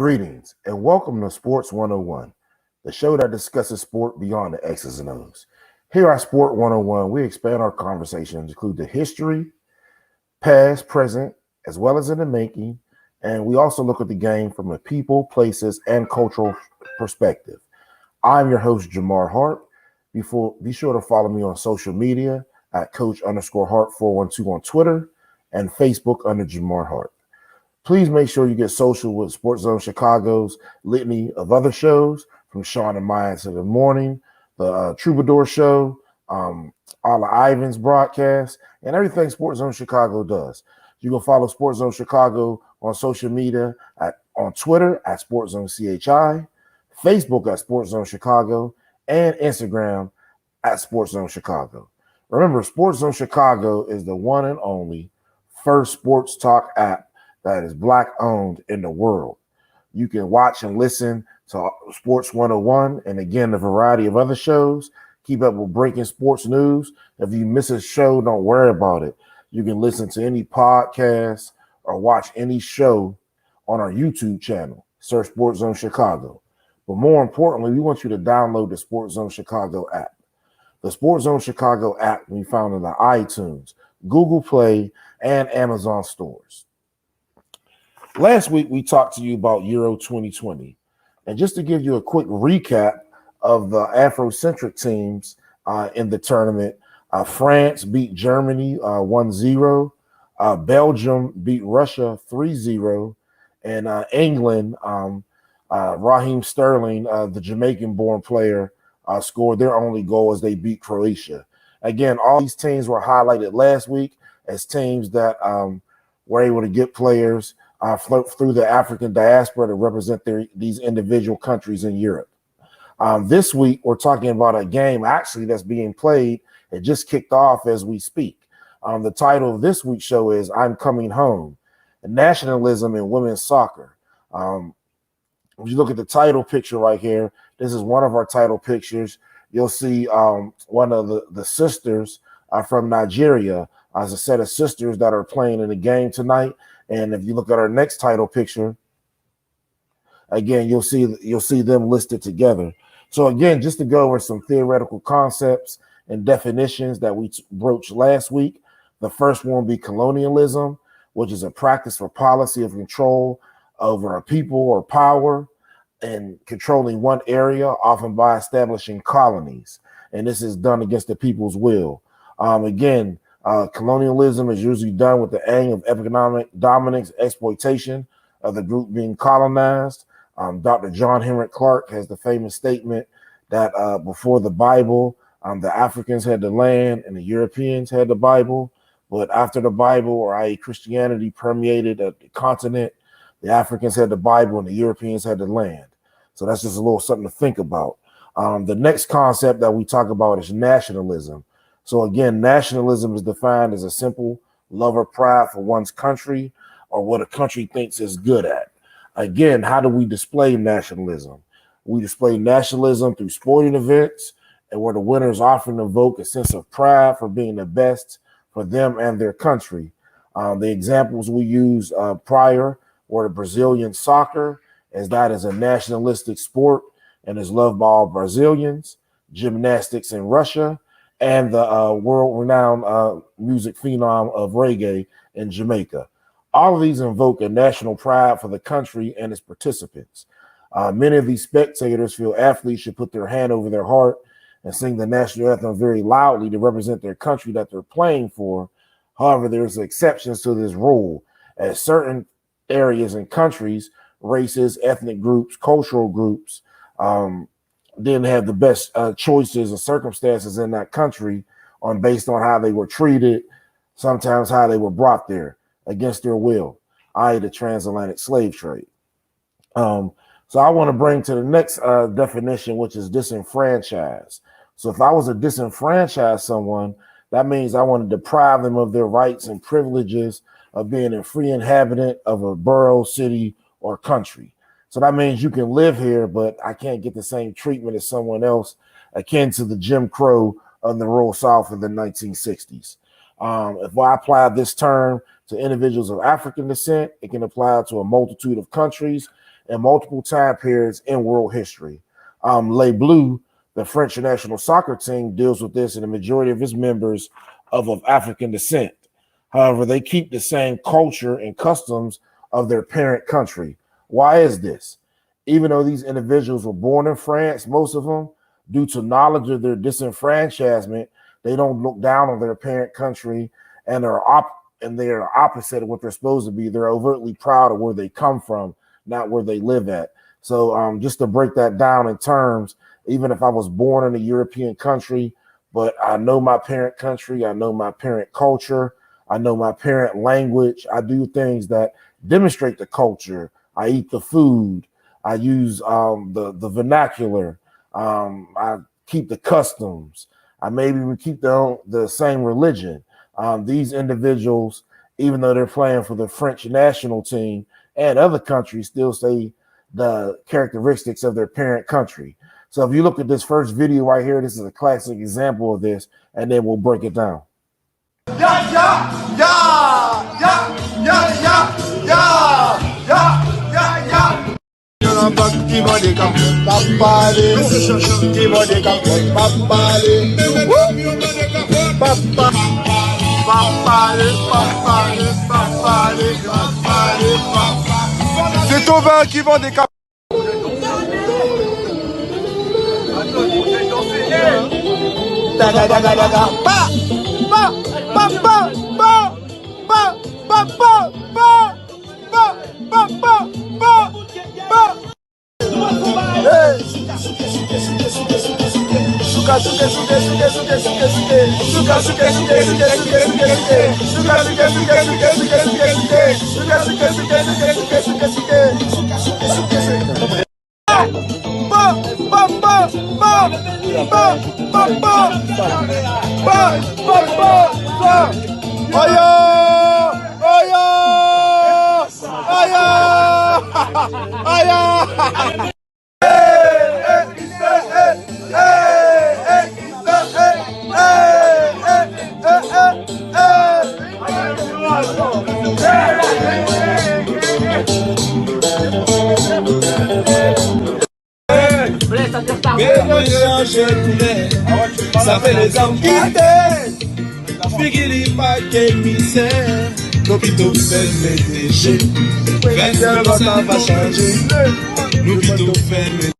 Greetings and welcome to Sports 101, the show that discusses sport beyond the X's and O's. Here at Sport 101, we expand our conversations, include the history, past, present, as well as in the making, and we also look at the game from a people, places, and cultural perspective. I'm your host, Jamar Harp. Be sure to follow me on social media at Coach_Hart412 on Twitter and Facebook under Jamar Harp. Please make sure you get social with SportsZone Chicago's litany of other shows, from Sean and Maya to the morning, the Troubadour Show, all of Ivan's broadcasts, and everything SportsZone Chicago does. You can follow SportsZone Chicago on social media on Twitter at SportsZone CHI, Facebook at SportsZone Chicago, and Instagram at SportsZone Chicago. Remember, SportsZone Chicago is the one and only first sports talk app that is Black-owned in the world. You can watch and listen to Sports 101 and, again, a variety of other shows. Keep up with breaking sports news. If you miss a show, don't worry about it. You can listen to any podcast or watch any show on our YouTube channel. Search Sports Zone Chicago. But more importantly, we want you to download the Sports Zone Chicago app. The Sports Zone Chicago app can be found in the iTunes, Google Play, and Amazon stores. Last week, we talked to you about Euro 2020. And just to give you a quick recap of the Afrocentric teams in the tournament, France beat Germany 1-0. Belgium beat Russia 3-0. And England, Raheem Sterling, the Jamaican-born player, scored their only goal as they beat Croatia. Again, all these teams were highlighted last week as teams that were able to get players through the African diaspora to represent these individual countries in Europe. This week, we're talking about a game actually that's being played. It just kicked off as we speak. The title of this week's show is I'm Coming Home, Nationalism in Women's Soccer. If you look at the title picture right here, this is one of our title pictures. You'll see one of the sisters from Nigeria as a set of sisters that are playing in the game tonight. And if you look at our next title picture, again, you'll see them listed together. So again, just to go over some theoretical concepts and definitions that we broached last week. The first one will be colonialism, which is a practice or policy of control over a people or power and controlling one area, often by establishing colonies. And this is done against the people's will. Colonialism is usually done with the aim of economic dominance, exploitation of the group being colonized. Dr. John Henrik Clarke has the famous statement that before the Bible, the Africans had the land and the Europeans had the Bible. But after the Bible, or i.e. Christianity, permeated the continent, the Africans had the Bible and the Europeans had the land. So that's just a little something to think about. The next concept that we talk about is nationalism. So again, nationalism is defined as a simple love or pride for one's country or what a country thinks is good at. Again, how do we display nationalism? We display nationalism through sporting events and where the winners often evoke a sense of pride for being the best for them and their country. The examples we use prior were the Brazilian soccer, as that is a nationalistic sport and is loved by all Brazilians, gymnastics in Russia, and the world-renowned music phenom of reggae in Jamaica. All of these invoke a national pride for the country and its participants. Many of these spectators feel athletes should put their hand over their heart and sing the national anthem very loudly to represent their country that they're playing for. However, there's exceptions to this rule, as certain areas and countries, races, ethnic groups, cultural groups, didn't have the best choices or circumstances in that country based on how they were treated, sometimes how they were brought there against their will, i.e. the transatlantic slave trade. So I want to bring to the next definition, which is disenfranchised. So if I was to disenfranchise someone, that means I want to deprive them of their rights and privileges of being a free inhabitant of a borough, city, or country. So that means you can live here, but I can't get the same treatment as someone else, akin to the Jim Crow of the rural South in the 1960s. If I apply this term to individuals of African descent, it can apply to a multitude of countries in multiple time periods in world history. Les Bleus, the French national soccer team, deals with this, and the majority of its members of African descent. However, they keep the same culture and customs of their parent country. Why is this? Even though these individuals were born in France, most of them, due to knowledge of their disenfranchisement, they don't look down on their parent country, and they're opposite of what they're supposed to be. They're overtly proud of where they come from, not where they live at. So just to break that down in terms, even if I was born in a European country, but I know my parent country, I know my parent culture, I know my parent language, I do things that demonstrate the culture. I eat the food, I use the vernacular, I keep the customs, I maybe even keep the same religion. These individuals, even though they're playing for the French national team and other countries, still say the characteristics of their parent country. So if you look at this first video right here, this is a classic example of this, and then we'll break it down. Yeah, yeah, yeah, yeah, yeah, yeah, yeah, yeah, yeah, yeah. C'est au vin qui vend des cap. Ça fait les hommes quitter, Bigili pas qu'émissaire, l'hôpital fait météger, 29 ans ça va changer, l'hôpital fait météger.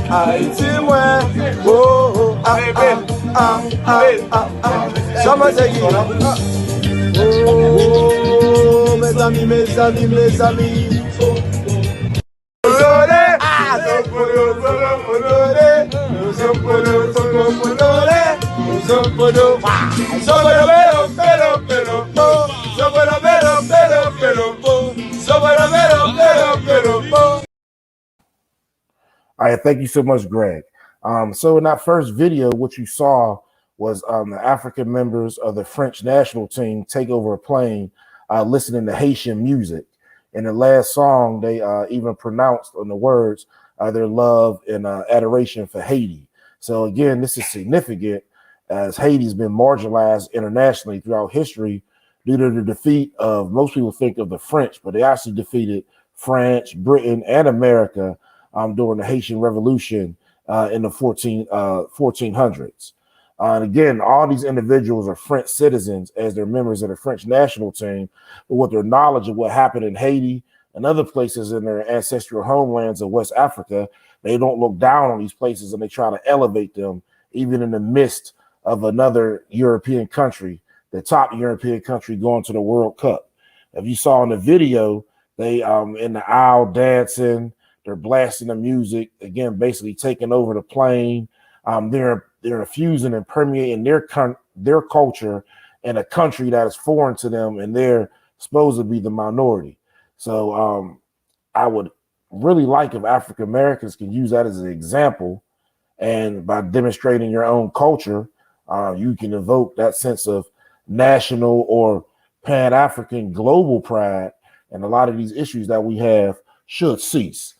Haïti moi, oh, oh, mes amis, mes amis, mes amis. All right, thank you so much, Greg. So in that first video, what you saw was the African members of the French national team take over a plane listening to Haitian music. In the last song, they even pronounced on the words their love and adoration for Haiti. So again, this is significant as Haiti's been marginalized internationally throughout history due to the defeat of, most people think of the French, but they actually defeated France, Britain, and America during the Haitian Revolution in the 1400s. And again, all these individuals are French citizens as they're members of the French national team, but with their knowledge of what happened in Haiti and other places in their ancestral homelands of West Africa, they don't look down on these places and they try to elevate them, even in the midst of another European country, the top European country going to the World Cup. If you saw in the video, they in the aisle dancing, they're blasting the music, again, basically taking over the plane. They're infusing and permeating their culture in a country that is foreign to them, and they're supposed to be the minority. So I would really like if African Americans can use that as an example, and by demonstrating your own culture, you can evoke that sense of national or Pan-African global pride, and a lot of these issues that we have should cease.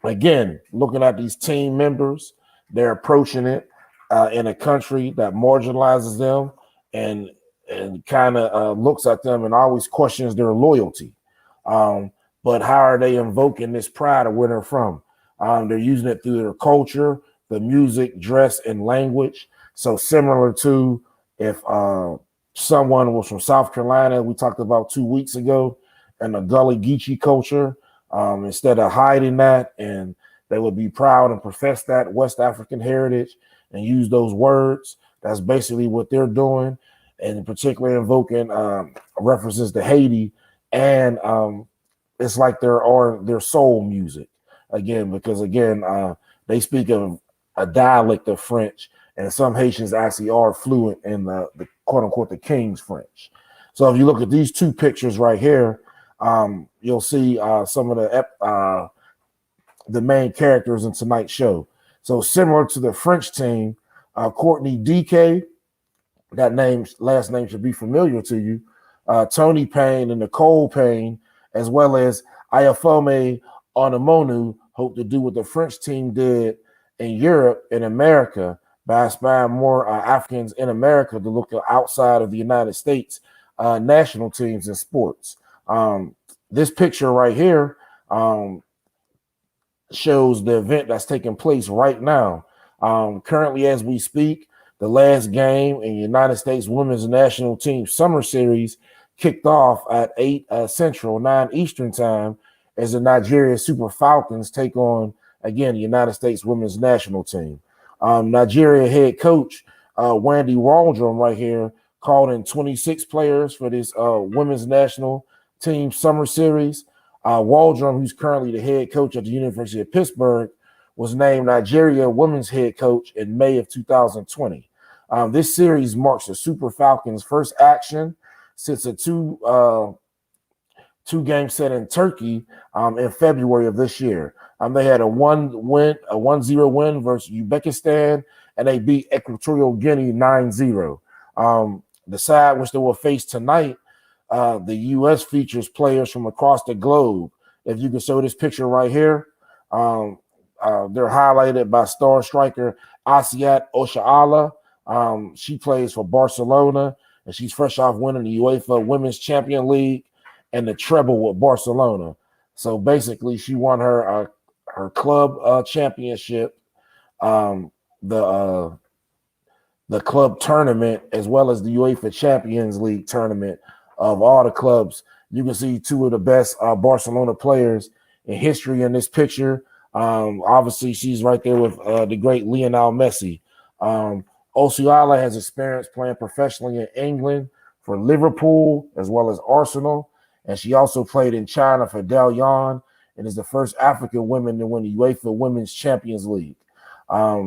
Again, looking at these team members, they're approaching it in a country that marginalizes them and and kind of looks at them and always questions their loyalty. But how are they invoking this pride of where they're from? They're using it through their culture, the music, dress, and language. So similar to if someone was from South Carolina, we talked about 2 weeks ago, and the Gully Geechee culture, instead of hiding that, and they would be proud and profess that West African heritage and use those words. That's basically what they're doing, and particularly invoking references to Haiti, and it's like their soul music again, because they speak of a dialect of French, and some Haitians actually are fluent in the quote unquote the King's French. So if you look at these two pictures right here, you'll see some of the main characters in tonight's show. So similar to the French team, Courtney DK, that last name should be familiar to you. Tony Payne and Nicole Payne, as well as Ayafome Onamonu, hope to do what the French team did in Europe and America by inspiring more Africans in America to look outside of the United States national teams in sports. This picture right here shows the event that's taking place right now. Currently, as we speak, the last game in United States Women's National Team Summer Series kicked off at 8 Central, 9 Eastern Time, as the Nigeria Super Falcons take on, again, the United States Women's National Team. Nigeria head coach Wendy Waldrum right here called in 26 players for this Women's National Team Summer Series. Waldrum, who's currently the head coach at the University of Pittsburgh, was named Nigeria women's head coach in May of 2020. This series marks the Super Falcons' first action since a two-game set in Turkey in February of this year. They had a 1-0 win versus Uzbekistan, and they beat Equatorial Guinea 9-0. The side which they will face tonight, the U.S. features players from across the globe. If you can show this picture right here, they're highlighted by star striker Asiat Oshoala. She plays for Barcelona, and she's fresh off winning the UEFA Women's Champions League and the treble with Barcelona. So basically, she won her club championship, the club tournament, as well as the UEFA Champions League tournament of all the clubs. You can see two of the best Barcelona players in history in this picture. Obviously, she's right there with the great Lionel Messi. Oshoala has experience playing professionally in England for Liverpool as well as Arsenal, and she also played in China for Dalian and is the first African woman to win the UEFA Women's Champions League.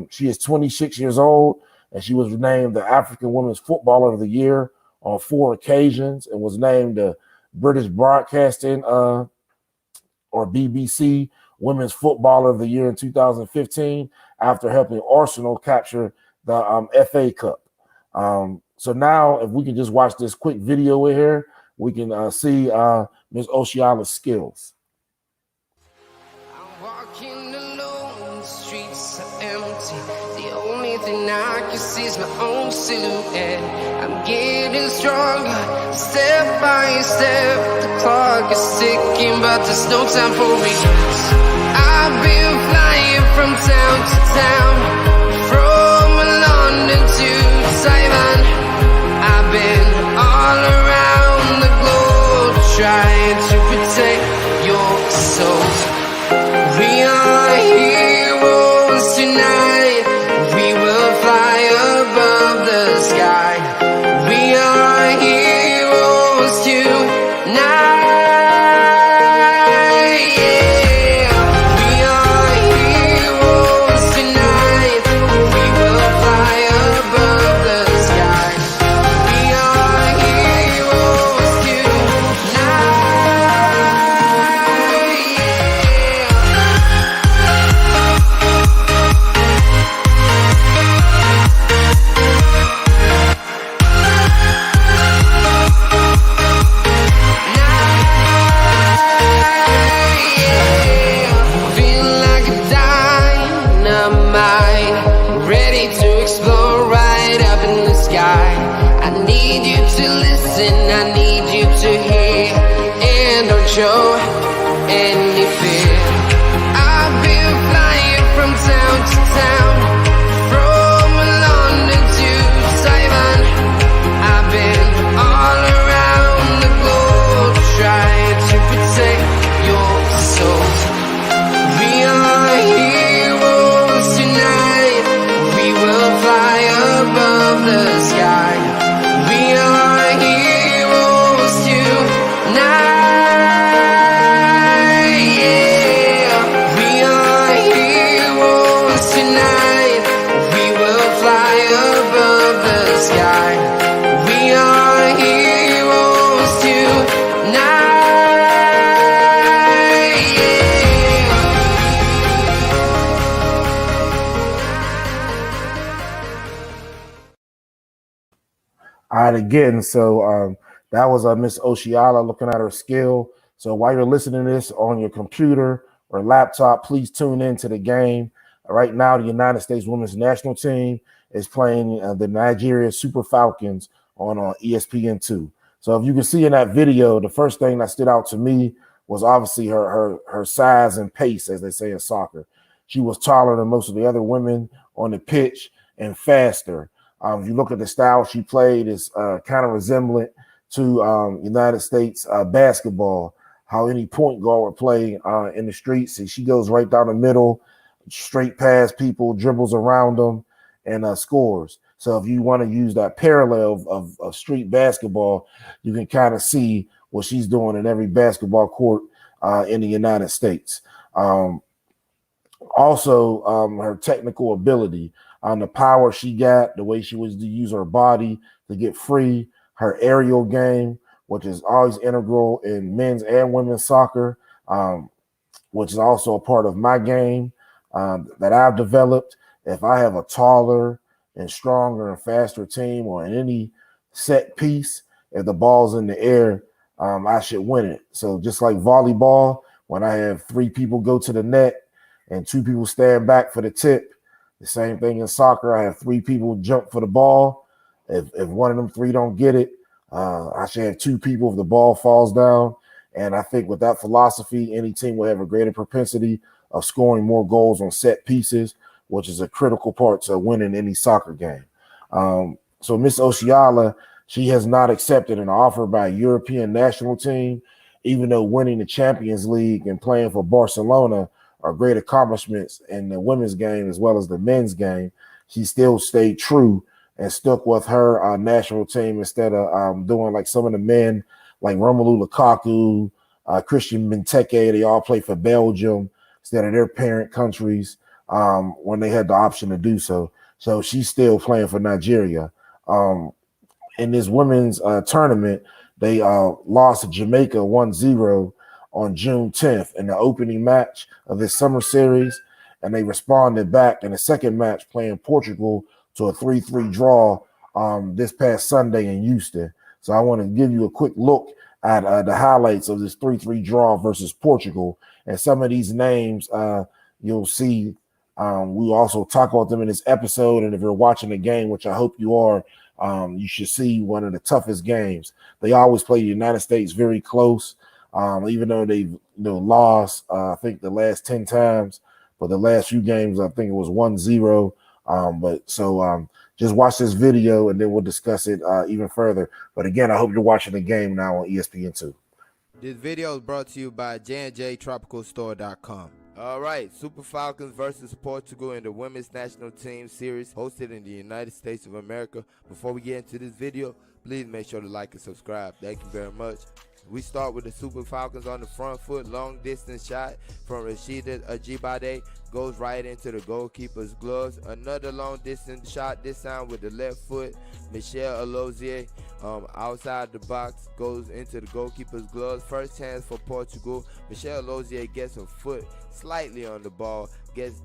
She is 26 years old, and she was named the African Women's Footballer of the Year on 4 occasions and was named the British Broadcasting or BBC Women's Footballer of the Year in 2015 after helping Arsenal capture the FA Cup. So now if we can just watch this quick video in here, we can see Ms. Oshoala's skills. I'm walking alone, the streets are empty. The only thing I can see is my own silhouette. I'm getting stronger, step by step. The clock is ticking, but there's no time for regrets. I've been flying from town to town, from London to Taiwan. I've been all around the globe trying to protect your soul. We are heroes tonight. We will fly above the sky. We are heroes tonight. Yeah. We are heroes tonight. We will fly above the sky. I need you to listen, I need you to hear, and don't show any fear. I've been flying from town to town, from London to Taiwan. I've been all around the globe trying to protect your soul. We are heroes tonight, we will fly above the sky. We are heroes tonight, yeah. We are heroes tonight, we will fly above the sky. We are heroes tonight, yeah. All right, again, so that was Miss Oshiala looking at her skill. So while you're listening to this on your computer or laptop, please tune in to the game. Right now, the United States women's national team is playing the Nigeria Super Falcons on ESPN2. So if you can see in that video, the first thing that stood out to me was obviously her size and pace, as they say in soccer. She was taller than most of the other women on the pitch and faster. If you look at the style she played, it's kind of resemblant to United States basketball, how any point guard would play in the streets. And she goes right down the middle, straight past people, dribbles around them, and scores. So if you want to use that parallel of street basketball, you can kind of see what she's doing in every basketball court in the United States. Also, her technical ability, the power she got, the way she was to use her body to get free, her aerial game, which is always integral in men's and women's soccer, which is also a part of my game that I've developed. If I have a taller and stronger and faster team or in any set piece, if the ball's in the air, I should win it. So just like volleyball, when I have 3 people go to the net and 2 people stand back for the tip, the same thing in soccer. I have 3 people jump for the ball. If one of them 3 don't get it, I should have 2 people if the ball falls down. And I think with that philosophy, any team will have a greater propensity of scoring more goals on set pieces, which is a critical part to winning any soccer game. So Miss Oshiala, she has not accepted an offer by a European national team, even though winning the Champions League and playing for Barcelona are great accomplishments in the women's game as well as the men's game. She still stayed true and stuck with her national team instead of doing like some of the men like Romelu Lukaku, Christian Benteke. They all play for Belgium instead of their parent countries when they had the option to do so. So she's still playing for Nigeria. In this women's tournament, they lost to Jamaica 1-0 on June 10th in the opening match of this summer series, and they responded back in the second match playing Portugal to a 3-3 draw this past Sunday in Houston. So I want to give you a quick look at the highlights of this 3-3 draw versus Portugal. And some of these names you'll see. We also talk about them in this episode, and if you're watching the game, which I hope you are, you should see one of the toughest games. They always play the United States very close. Even though they've lost, I think the last 10 times, but the last few games, I think it was 1-0. Just watch this video and then we'll discuss it even further. But again, I hope you're watching the game now on ESPN2. This video is brought to you by JandJTropicalStore.com. All right, Super Falcons versus Portugal in the Women's National Team Series hosted in the United States of America. Before we get into this video, please make sure to like and subscribe. Thank you very much. We start with the Super Falcons on the front foot. Long distance shot from Rashida Ajibade goes right into the goalkeeper's gloves. Another long distance shot, this time with the left foot. Michelle Alozie outside the box goes into the goalkeeper's gloves. First chance for Portugal. Michelle Alozie gets her foot slightly on the ball,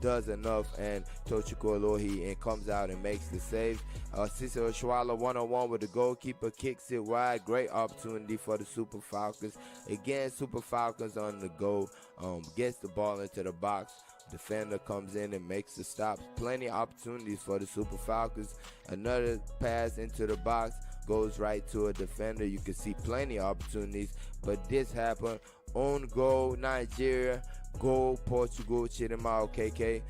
does enough, and Tochiko Alohi and comes out and makes the save. Cicero Shwala 1-on-1 with the goalkeeper, kicks it wide. Great opportunity for the Super Falcons. Again, Super Falcons on the go, gets the ball into the box. Defender comes in and makes the stop. Plenty of opportunities for the Super Falcons. Another pass into the box. goes right to a defender. You can see plenty of opportunities, but this happened. On goal, Nigeria. Goal, Portugal. Chidinma Okeke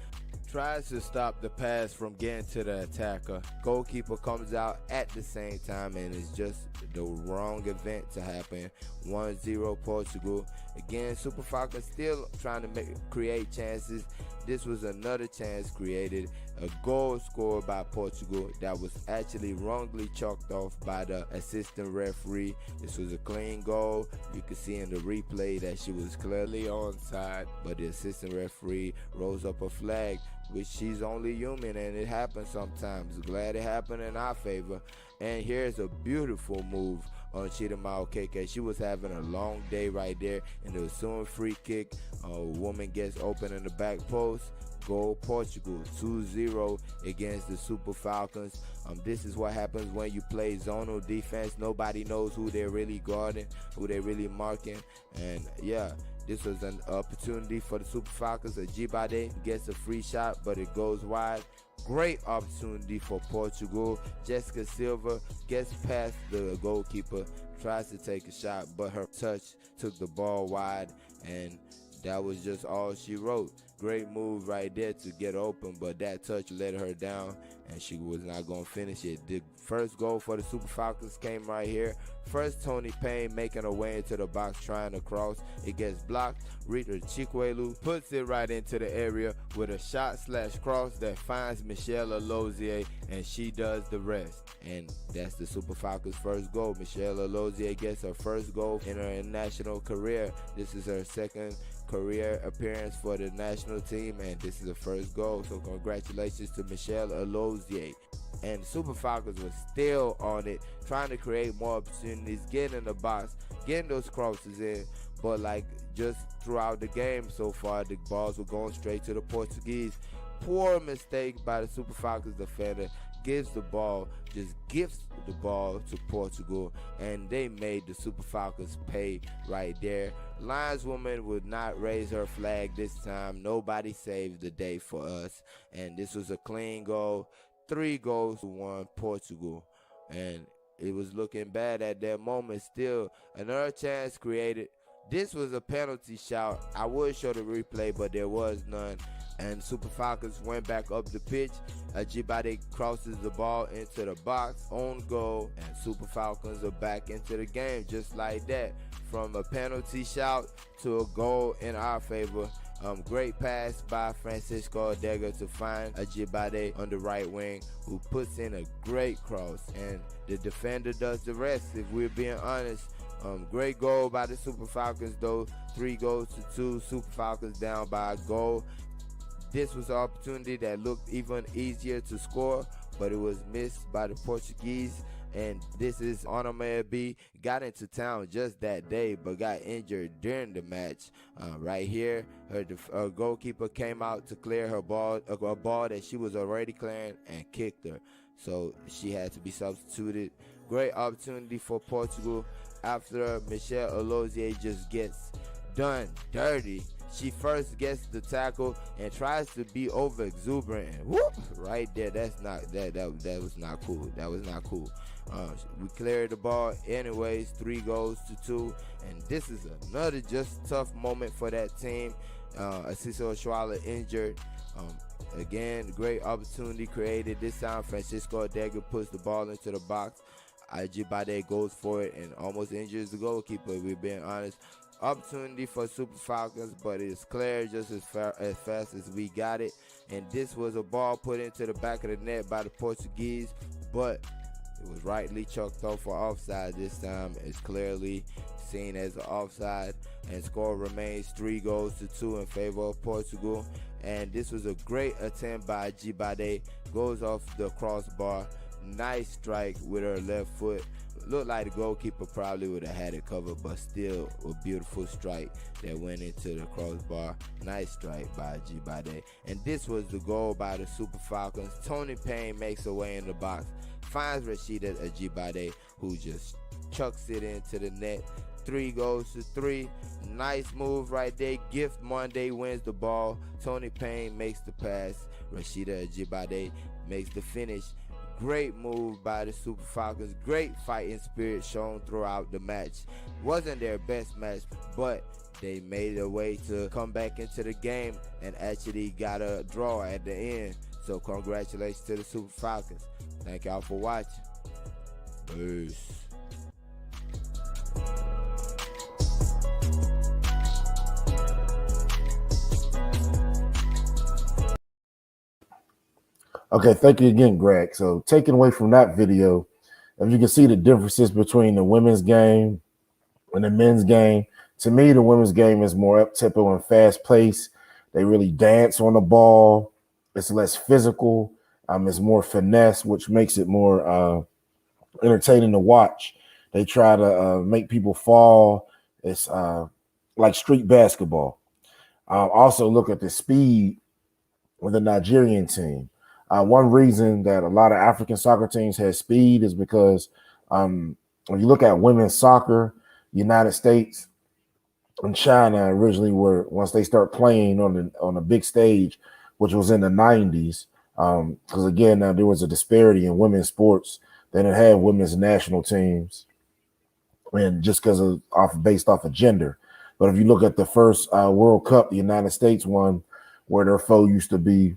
tries to stop the pass from getting to the attacker. Goalkeeper comes out at the same time, and it's just the wrong event to happen. 1-0 Portugal. Again, Super Falcons still trying to create chances. This was another chance created. A goal scored by Portugal that was actually wrongly chalked off by the assistant referee. This was a clean goal. You can see in the replay that she was clearly onside, but the assistant referee rose up a flag, which she's only human and it happens sometimes. Glad it happened in our favor. And here's a beautiful move on Chidinma Okeke. She was having a long day right there, and the ensuing free kick, a woman gets open in the back post. Goal Portugal, 2-0 against the Super Falcons. This is what happens when you play zonal defense. Nobody knows who they're really guarding, who they're really marking. And yeah, this was an opportunity for the Super Falcons. Ajibade gets a free shot, but it goes wide. Great opportunity for Portugal. Jessica Silva gets past the goalkeeper, tries to take a shot, but her touch took the ball wide, and that was just all she wrote. Great move right there to get open, but that touch let her down, and she was not going to finish it. The first goal for the Super Falcons came right here. First, Tony Payne making her way into the box, trying to cross. It gets blocked. Rita Chikwelu puts it right into the area with a shot/cross that finds Michelle Alozie, and she does the rest. And that's the Super Falcons' first goal. Michelle Alozie gets her first goal in her international career. This is her second career appearance for the national team, and this is the first goal. So congratulations to Michelle Alozie. And Super Falcons was still on it, trying to create more opportunities, getting in the box, getting those crosses in. But like just throughout the game so far, the balls were going straight to the Portuguese. Poor mistake by the Super Falcons defender. Gives the ball, just gifts the ball to Portugal, and they made the Super Falcons pay right there. Lineswoman would not raise her flag this time. Nobody saved the day for us, and this was a clean goal. 3-1 Portugal, and it was looking bad at that moment. Still, another chance created. This was a penalty shot. I would show the replay, but there was none. And Super Falcons went back up the pitch. Ajibade crosses the ball into the box, own goal, and Super Falcons are back into the game just like that. From a penalty shout to a goal in our favor. Great pass by Francisco Adega to find Ajibade on the right wing, who puts in a great cross, and the defender does the rest, if we're being honest. Great goal by the Super Falcons though. 3-2. Super Falcons down by a goal. This was an opportunity that looked even easier to score, but it was missed by the Portuguese. And this is Onome B. Got into town just that day, but got injured during the match. Right here, her goalkeeper came out to clear her ball, a ball that she was already clearing, and kicked her. So she had to be substituted. Great opportunity for Portugal after Michelle Alozie just gets done dirty. She first gets the tackle and tries to be over exuberant, and whoop, right there. That's not that was not cool. That was not cool. We cleared the ball anyways. 3-2, and this is another just tough moment for that team. Asiso Oshwala injured. Again, great opportunity created. This time Francisco Adega puts the ball into the box. Ajibade goes for it and almost injures the goalkeeper, if we're being honest. Opportunity for Super Falcons, but it's clear just as fast as we got it. And this was a ball put into the back of the net by the Portuguese, but it was rightly chalked off for offside this time. It's clearly seen as an offside, and score remains 3-2 in favor of Portugal. And this was a great attempt by Ajibade. Goes off the crossbar. Nice strike with her left foot. Looked like the goalkeeper probably would have had it covered, but still a beautiful strike that went into the crossbar. Nice strike by Ajibade. And this was the goal by the Super Falcons. Tony Payne makes her way in the box, finds Rashida Ajibade, who just chucks it into the net. 3-3. Nice move right there. Gift Monday wins the ball. Tony Payne makes the pass. Rashida Ajibade makes the finish. Great move by the Super Falcons. Great fighting spirit shown throughout the match. Wasn't their best match, but they made a way to come back into the game and actually got a draw at the end. So congratulations to the Super Falcons. Thank y'all for watching. Peace. Okay, thank you again, Greg. So taking away from that video, if you can see the differences between the women's game and the men's game, to me, the women's game is more up-tempo and fast-paced. They really dance on the ball. It's less physical. It's more finesse, which makes it more entertaining to watch. They try to make people fall. It's like street basketball. Also, look at the speed with the Nigerian team. One reason that a lot of African soccer teams have speed is because when you look at women's soccer, United States and China originally were, once they start playing on a big stage, which was in the 90s, because again, now there was a disparity in women's sports. They didn't have women's national teams, and just because based off of gender. But if you look at the first World Cup, the United States won, where their foe used to be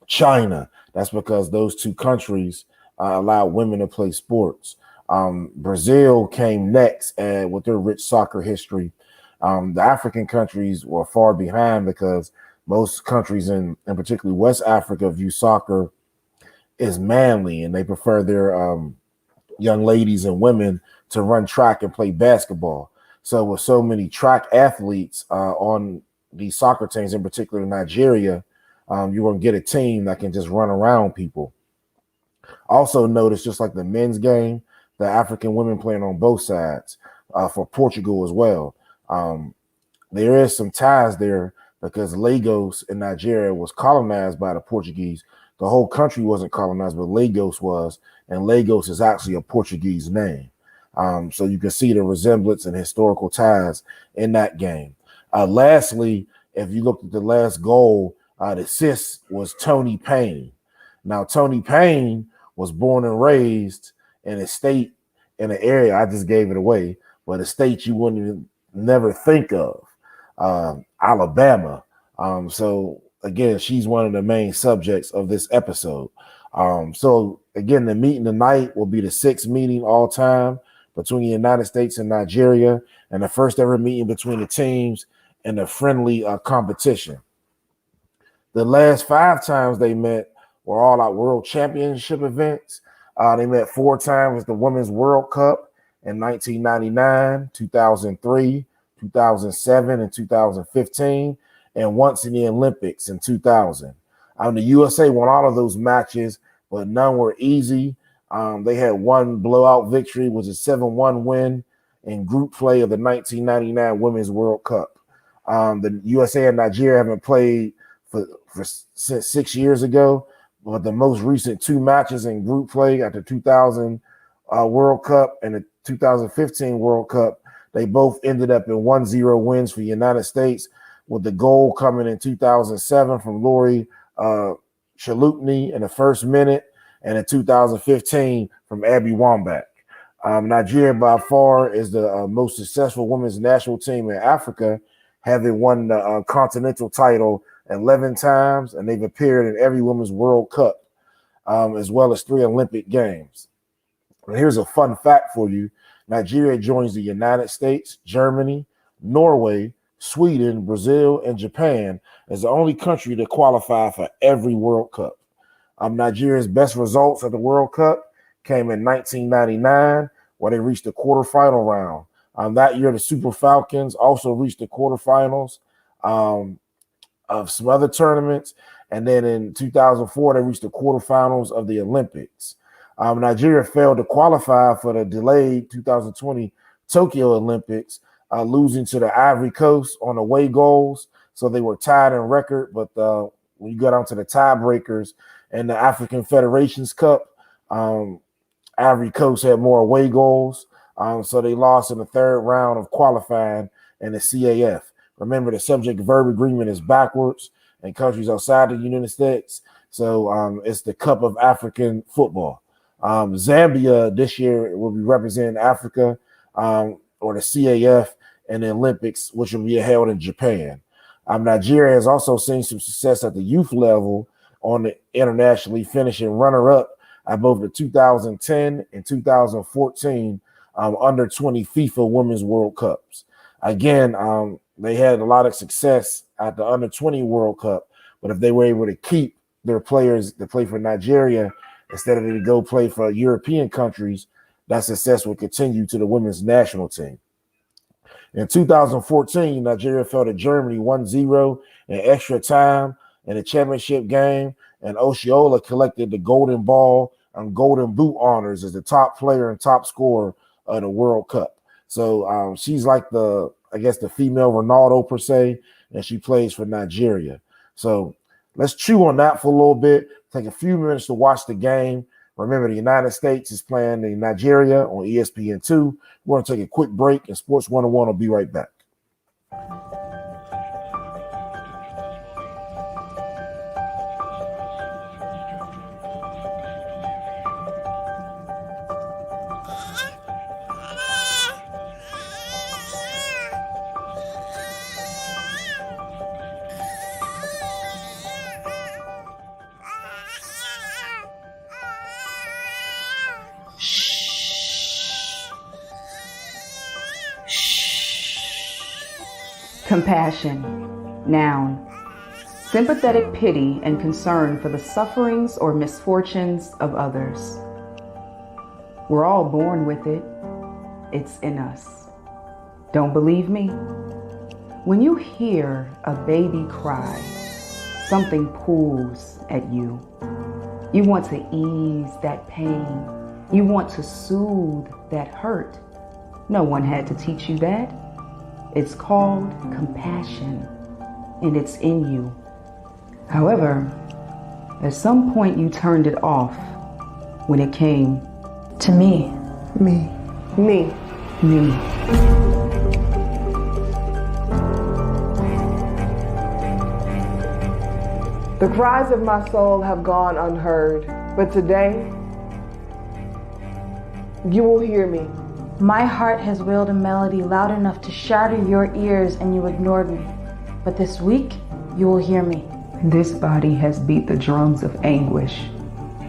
China. That's because those two countries allowed women to play sports. Brazil came next with their rich soccer history. The African countries were far behind because most countries, in particularly West Africa, view soccer as manly, and they prefer their young ladies and women to run track and play basketball. So with so many track athletes on these soccer teams, in particular in Nigeria, you're going to get a team that can just run around people. Also notice, just like the men's game, the African women playing on both sides for Portugal as well. There is some ties there because Lagos in Nigeria was colonized by the Portuguese. The whole country wasn't colonized, but Lagos was, and Lagos is actually a Portuguese name. So you can see the resemblance and historical ties in that game. Lastly, if you look at the last goal, the assist was Tony Payne. Now, Tony Payne was born and raised in a state, in an area, I just gave it away, but a state you wouldn't even never think of, Alabama. So again, she's one of the main subjects of this episode. So again, the meeting tonight will be the 6th meeting all time between the United States and Nigeria, and the first ever meeting between the teams in a friendly competition. The last 5 times they met were all out world championship events. They met 4 times at the Women's World Cup in 1999, 2003, 2007, and 2015, and once in the Olympics in 2000. The USA won all of those matches, but none were easy. They had one blowout victory, was a 7-1 win in group play of the 1999 Women's World Cup. The USA and Nigeria haven't played since 6 years ago, but the most recent 2 matches in group play at the 2000 World Cup and the 2015 World Cup, they both ended up in 1-0 wins for the United States, with the goal coming in 2007 from Lori Chalupny in the first minute, and in 2015 from Abby Wambach. Nigeria by far is the most successful women's national team in Africa, having won the continental title 11 times, and they've appeared in every Women's World Cup, as well as 3 Olympic Games. And here's a fun fact for you. Nigeria joins the United States, Germany, Norway, Sweden, Brazil, and Japan as the only country to qualify for every World Cup. Nigeria's best results at the World Cup came in 1999, where they reached the quarterfinal round. That year, the Super Falcons also reached the quarterfinals of some other tournaments. And then in 2004, they reached the quarterfinals of the Olympics. Nigeria failed to qualify for the delayed 2020 Tokyo Olympics, losing to the Ivory Coast on away goals. So they were tied in record, but when you go down to the tiebreakers in the African Federations Cup, Ivory Coast had more away goals. So they lost in the 3rd round of qualifying in the CAF. Remember, the subject verb agreement is backwards. In countries outside the United States, So it's the Cup of African Football. Zambia this year will be representing Africa, or the CAF, in the Olympics, which will be held in Japan. Nigeria has also seen some success at the youth level on the internationally, finishing runner-up at both the 2010 and 2014 under 20 FIFA Women's World Cups. Again, they had a lot of success at the under 20 World Cup, but if they were able to keep their players to play for Nigeria instead of to go play for European countries, that success will continue to the women's national team. In 2014, Nigeria fell to Germany 1-0 in extra time in the championship game, and Osceola collected the Golden Ball and Golden Boot honors as the top player and top scorer of the World Cup. So she's like the female Ronaldo per se, and she plays for Nigeria. So let's chew on that for a little bit, take a few minutes to watch the game. Remember, the United States is playing in Nigeria on ESPN2. We're going to take a quick break, and Sports 101 will be right back. Compassion, noun. Sympathetic pity and concern for the sufferings or misfortunes of others. We're all born with it. It's in us. Don't believe me? When you hear a baby cry, something pulls at you. You want to ease that pain. You want to soothe that hurt. No one had to teach you that. It's called compassion, and it's in you. However, at some point you turned it off when it came to me. Me. The cries of my soul have gone unheard, but today, you will hear me. My heart has wailed a melody loud enough to shatter your ears, and you ignored me. But this week, you will hear me. This body has beat the drums of anguish,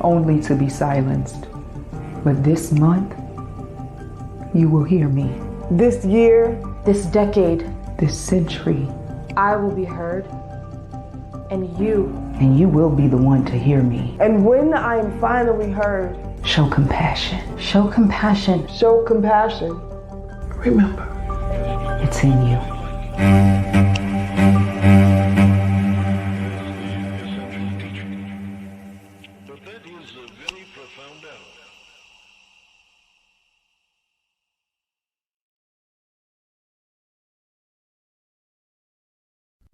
only to be silenced. But this month, you will hear me. This year, this decade, this century, I will be heard. And you will be the one to hear me. And when I am finally heard, show compassion. Show compassion. Show compassion. Remember, it's in you. But that is a very profound element.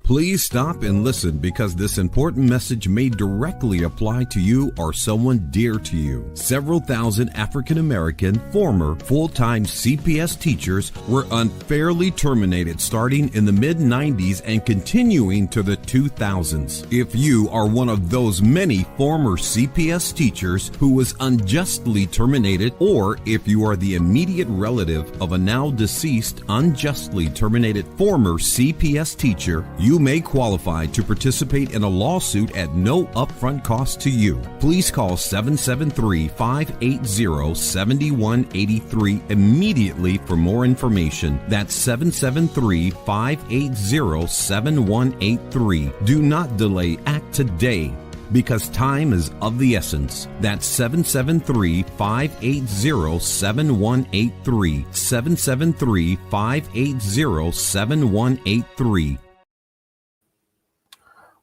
Please stop and listen, because this important message may directly apply to you or someone dear to you. Several thousand African American former full-time CPS teachers were unfairly terminated starting in the mid-90s and continuing to the 2000s. If you are one of those many former CPS teachers who was unjustly terminated, or if you are the immediate relative of a now deceased unjustly terminated former CPS teacher, you may qualify to participate in a lawsuit at no upfront cost to you. Please call 773-580-7183 immediately for more information. That's 773-580-7183. Do not delay. Act today, because time is of the essence. That's 773-580-7183. 773-580-7183.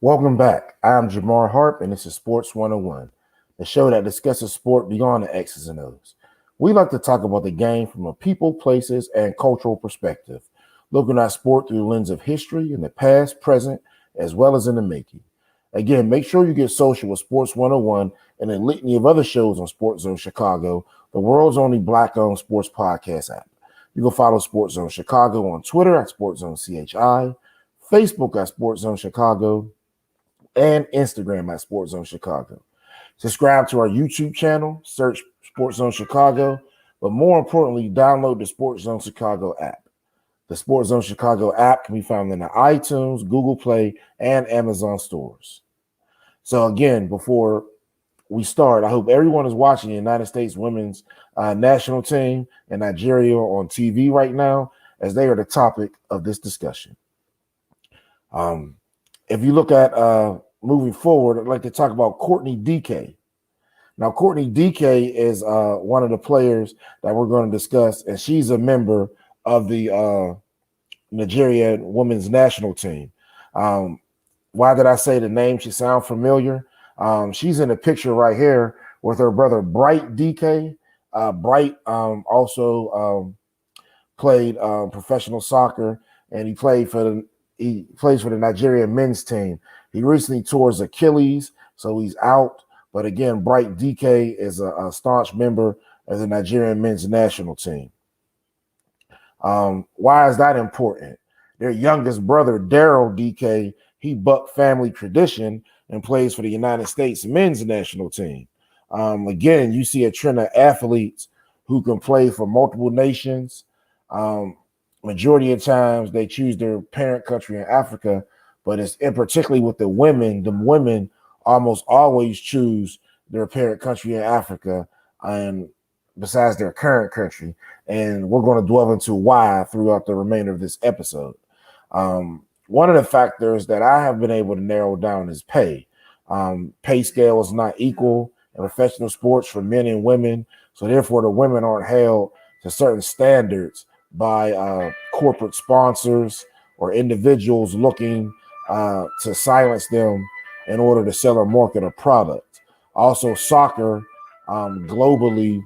Welcome back. I'm Jamar Harp, and this is Sports 101, the show that discusses sport beyond the X's and O's. We like to talk about the game from a people, places, and cultural perspective, looking at sport through the lens of history in the past, present, as well as in the making. Again, make sure you get social with Sports 101 and a litany of other shows on SportsZone Chicago, the world's only Black-owned sports podcast app. You can follow SportsZone Chicago on Twitter at SportsZone CHI, Facebook at SportsZone Chicago, and Instagram at SportsZone Chicago. Subscribe to our YouTube channel, search SportsZone Chicago, but more importantly, download the SportsZone Chicago app. The SportsZone Chicago app can be found in the iTunes, Google Play, and Amazon stores. So again, before we start, I hope everyone is watching the United States women's national team and Nigeria on TV right now, as they are the topic of this discussion. If you look at moving forward, I'd like to talk about Courtney DK. Now, Courtney DK is one of the players that we're going to discuss, and she's a member of the Nigeria women's national team. Why did I say the name? She sounds familiar. She's in a picture right here with her brother Bright DK. Bright also played professional soccer, and he plays for the Nigerian men's team. He recently tore his Achilles, so he's out. But again, Bright DK is a staunch member of the Nigerian men's national team. Why is that important? Their youngest brother, Daryl DK, he bucked family tradition and plays for the United States men's national team. Again, you see a trend of athletes who can play for multiple nations. Majority of times they choose their parent country in Africa, but it's in particularly with the women almost always choose their parent country in Africa, and besides their current country. And we're going to delve into why throughout the remainder of this episode. One of the factors that I have been able to narrow down is pay. Pay scale is not equal in professional sports for men and women. So therefore, the women aren't held to certain standards by corporate sponsors or individuals looking to silence them in order to sell or market a product. Also, soccer globally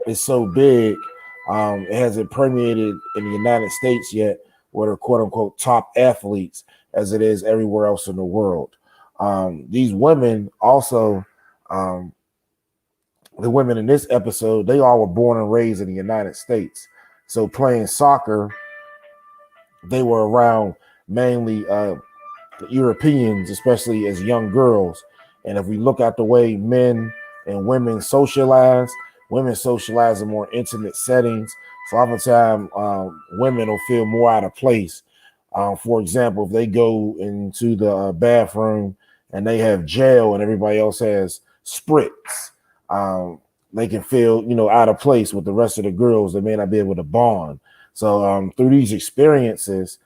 is so big, it hasn't permeated in the United States yet where they're quote unquote top athletes as it is everywhere else in the world. These women also, the women in this episode, they all were born and raised in the United States. So playing soccer, they were around mainly Europeans, especially as young girls. And if we look at the way men and women socialize in more intimate settings. So oftentimes women will feel more out of place. For example, if they go into the bathroom and they have gel and everybody else has spritz, they can feel, out of place with the rest of the girls. They may not be able to bond. So through these experiences,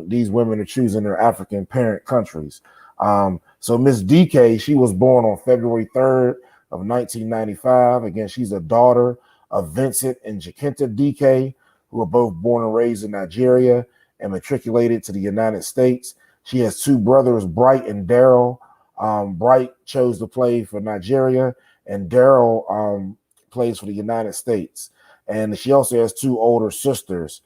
these women are choosing their African parent countries. So Miss DK, she was born on February 3rd of 1995. Again, she's a daughter of Vincent and Jacinta DK, who were both born and raised in Nigeria and matriculated to the United States. She has two brothers, Bright and Daryl. Bright chose to play for Nigeria, and Daryl plays for the United States. And she also has two older sisters,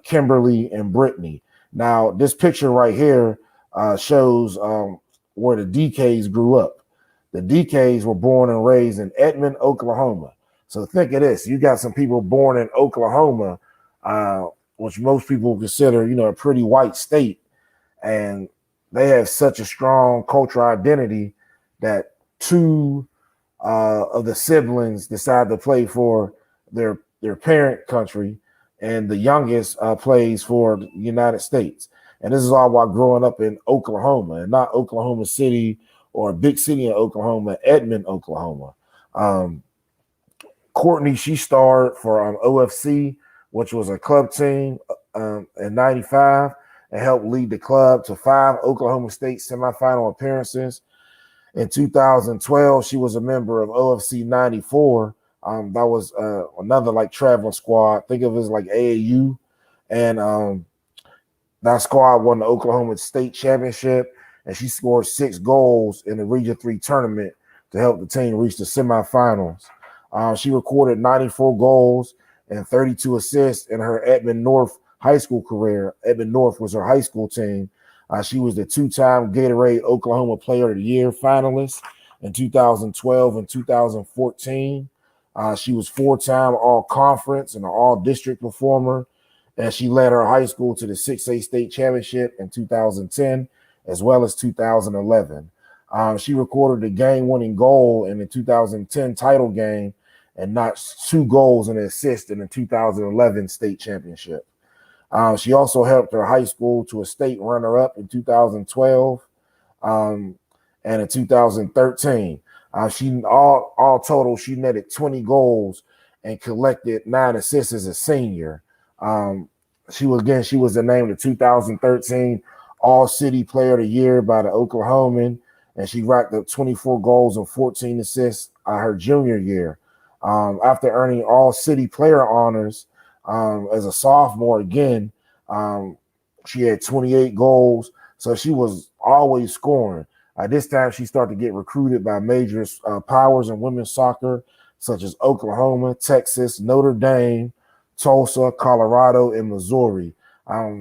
Kimberly and Brittany. Now, this picture right here shows where the DKs grew up. The DKs were born and raised in Edmond, Oklahoma. So think of this. You got some people born in Oklahoma, which most people consider, a pretty white state. And they have such a strong cultural identity that two of the siblings decide to play for their parent country, and the youngest plays for the United States. And this is all while growing up in Oklahoma, and not Oklahoma City or a big city in Oklahoma, Edmond, Oklahoma. Courtney, she starred for OFC, which was a club team in 95, and helped lead the club to 5 Oklahoma State semifinal appearances. In 2012, she was a member of OFC 94. That was another traveling squad. Think of it as like AAU. And that squad won the Oklahoma State Championship, and she scored 6 goals in the Region 3 tournament to help the team reach the semifinals. She recorded 94 goals and 32 assists in her Edmond North high school career. Edmond North was her high school team. She was the 2-time Gatorade Oklahoma Player of the Year finalist in 2012 and 2014. She was 4-time All-Conference and an All-District performer, and she led her high school to the 6A state championship in 2010 as well as 2011. She recorded the game-winning goal in the 2010 title game and notched 2 goals and an assist in the 2011 state championship. She also helped her high school to a state runner-up in 2012 and in 2013. She all total, she netted 20 goals and collected 9 assists as a senior. She was named the 2013 All-City Player of the Year by the Oklahoman, and she racked up 24 goals and 14 assists her junior year. After earning All-City Player honors as a sophomore again, she had 28 goals, so she was always scoring. This time, she started to get recruited by major powers in women's soccer, such as Oklahoma, Texas, Notre Dame, Tulsa, Colorado, and Missouri.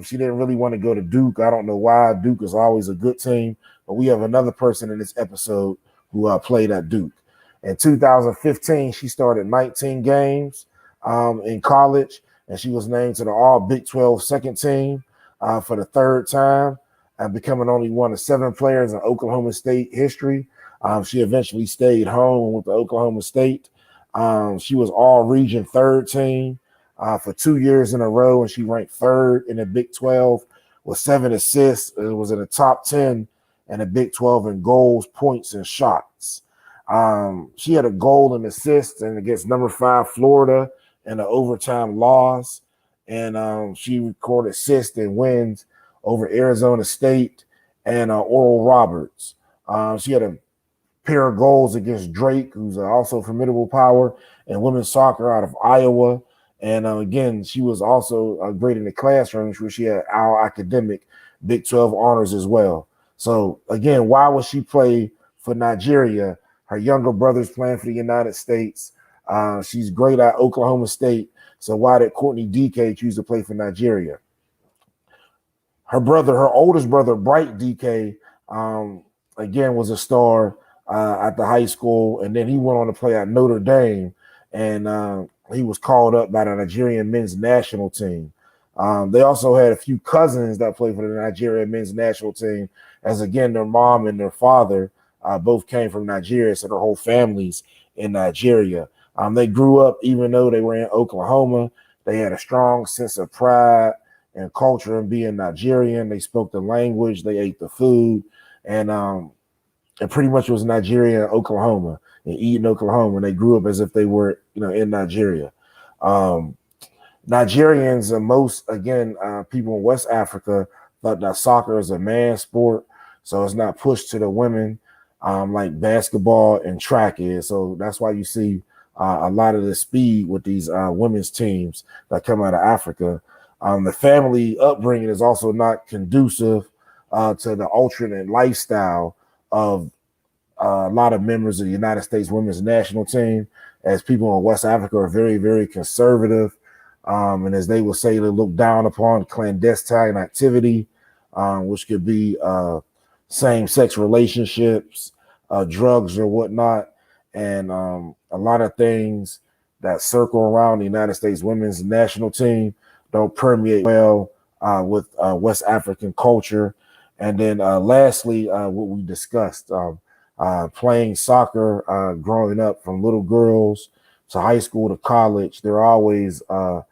She didn't really want to go to Duke. I don't know why. Duke is always a good team, but we have another person in this episode who played at Duke. In 2015, she started 19 games in college, and she was named to the All Big 12 second team for the 3rd time, becoming only one of 7 players in Oklahoma State history. She eventually stayed home with the Oklahoma State. She was all-region 3rd team for 2 years in a row, and she ranked 3rd in the Big 12 with 7 assists. It was in the top 10 in the Big 12 in goals, points, and shots. She had a goal and assist and against number 5 Florida in the overtime loss, and she recorded assists and wins over Arizona State and Oral Roberts. She had a pair of goals against Drake, who's also a formidable power in women's soccer out of Iowa. And again, she was also great in the classrooms where she had our academic Big 12 honors as well. So again, why would she play for Nigeria? Her younger brother's playing for the United States. She's great at Oklahoma State. So why did Courtney DK choose to play for Nigeria? Her oldest brother, Bright DK, again, was a star at the high school. And then he went on to play at Notre Dame. And he was called up by the Nigerian men's national team. They also had a few cousins that played for the Nigerian men's national team, as again, their mom and their father both came from Nigeria, so their whole family's in Nigeria. They grew up, even though they were in Oklahoma, they had a strong sense of pride and culture in being Nigerian. They spoke the language, they ate the food, and it pretty much was Nigeria and Oklahoma and eating Oklahoma. And they grew up as if they were, in Nigeria. Nigerians and most, again, people in West Africa thought that soccer is a man's sport, so it's not pushed to the women like basketball and track is. So that's why you see a lot of the speed with these women's teams that come out of Africa. The family upbringing is also not conducive to the alternate lifestyle of a lot of members of the United States women's national team, as people in West Africa are very, very conservative. And as they will say, they look down upon clandestine activity, which could be same-sex relationships, drugs or whatnot, and a lot of things that circle around the United States women's national team don't permeate well with West African culture. And then lastly, what we discussed, playing soccer, growing up from little girls to high school to college, they're always a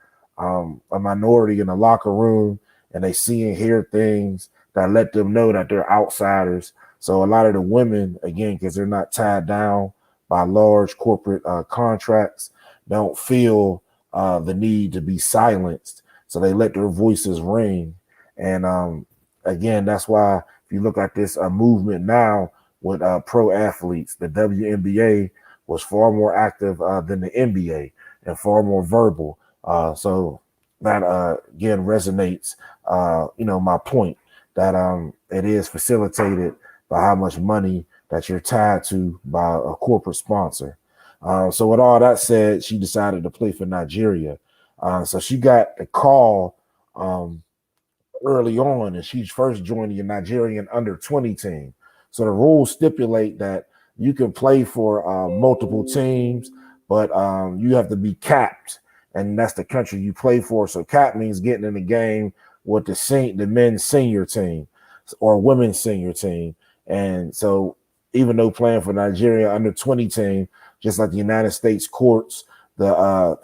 minority in the locker room, and they see and hear things that let them know that they're outsiders. So a lot of the women, again, because they're not tied down by large corporate contracts, don't feel the need to be silenced. So they let their voices ring. And again, that's why if you look at this movement now with pro athletes, the WNBA was far more active than the NBA and far more verbal. So that, again, resonates, my point that it is facilitated by how much money that you're tied to by a corporate sponsor. So with all that said, she decided to play for Nigeria. So she got a call early on, and she first joined the Nigerian under-20 team. So the rules stipulate that you can play for multiple teams, but you have to be capped, and that's the country you play for. So cap means getting in the game with the men's senior team. or women's senior team. And so even though playing for Nigeria under 20 team, just like the United States courts, the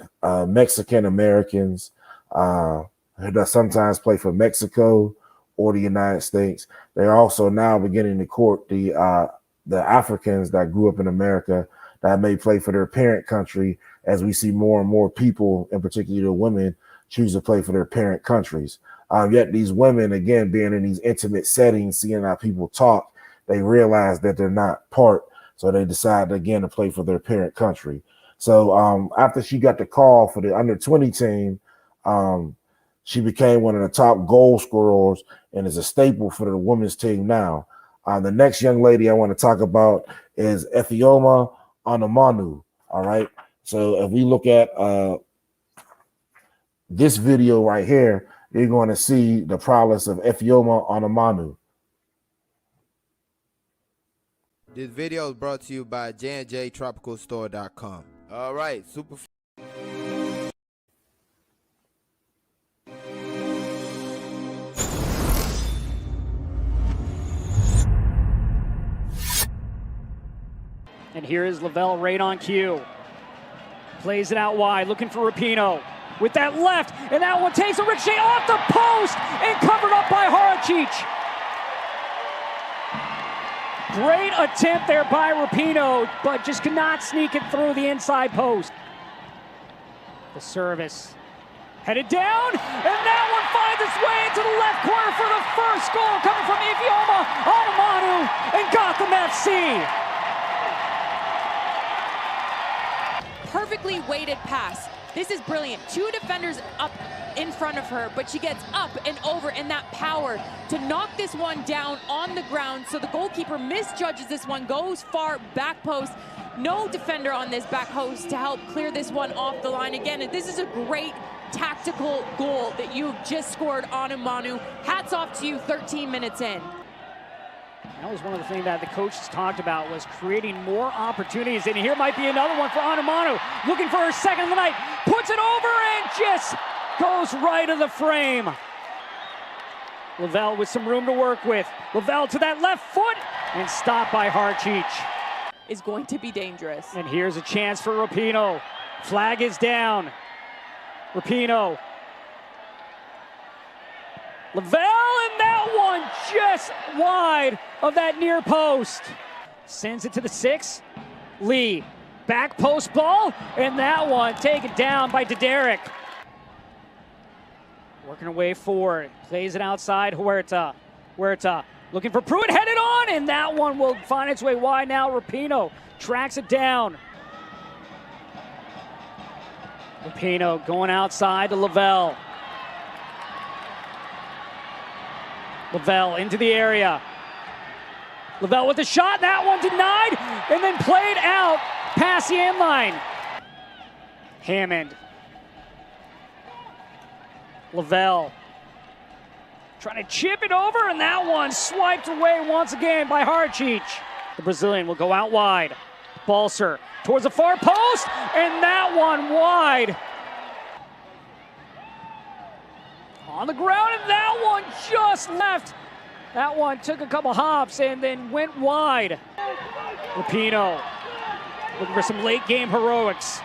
Mexican Americans that sometimes play for Mexico or the United States, they're also now beginning to court the Africans that grew up in America that may play for their parent country, as we see more and more people, in particular the women, choose to play for their parent countries. Yet these women, again, being in these intimate settings, seeing how people talk, they realize that they're not part. So they decide again to play for their parent country. So after she got the call for the under 20 team, she became one of the top goal scorers and is a staple for the women's team now. The next young lady I want to talk about is Ifeoma Onumonu. All right. So if we look at this video right here, you're going to see the prowess of Ifeoma Onumonu. This video is brought to you by JandJTropicalStore.com. All right, super. And here is Lavelle right on cue. Plays it out wide, looking for Rapinoe. With that left, and that one takes a ricochet off the post and covered up by Haracic. Great attempt there by Rapinoe, but just could not sneak it through the inside post. The service headed down, and that one finds its way into the left corner for the first goal, coming from Ifeoma Onumonu and Gotham FC. Perfectly weighted pass. This is brilliant. Two defenders up in front of her, but she gets up and over, and that power to knock this one down on the ground. So the goalkeeper misjudges this one, goes far back post. No defender on this back post to help clear this one off the line again. And this is a great tactical goal that you've just scored on Onumonu. Hats off to you 13 minutes in. That was one of the things that the coaches talked about, was creating more opportunities. And here might be another one for Onumonu, looking for her second of the night. Puts it over and just goes right of the frame. Lavelle with some room to work with. Lavelle to that left foot and stopped by Haracic. Is going to be dangerous. And here's a chance for Rapinoe. Flag is down. Rapinoe. Lavelle, and that one just wide of that near post. Sends it to the 6. Lee, back post ball, and that one taken down by Dederick. Working her way forward, plays it outside, Huerta. Huerta looking for Pruitt, headed on, and that one will find its way wide now. Rapinoe tracks it down. Rapinoe going outside to Lavelle. Lavelle into the area. Lavelle with the shot, that one denied, and then played out past the end line. Hammond. Lavelle trying to chip it over, and that one swiped away once again by Haracic. The Brazilian will go out wide. Balser towards the far post, and that one wide. On the ground, and that one just left. That one took a couple hops and then went wide. Rapinoe looking for some late game heroics.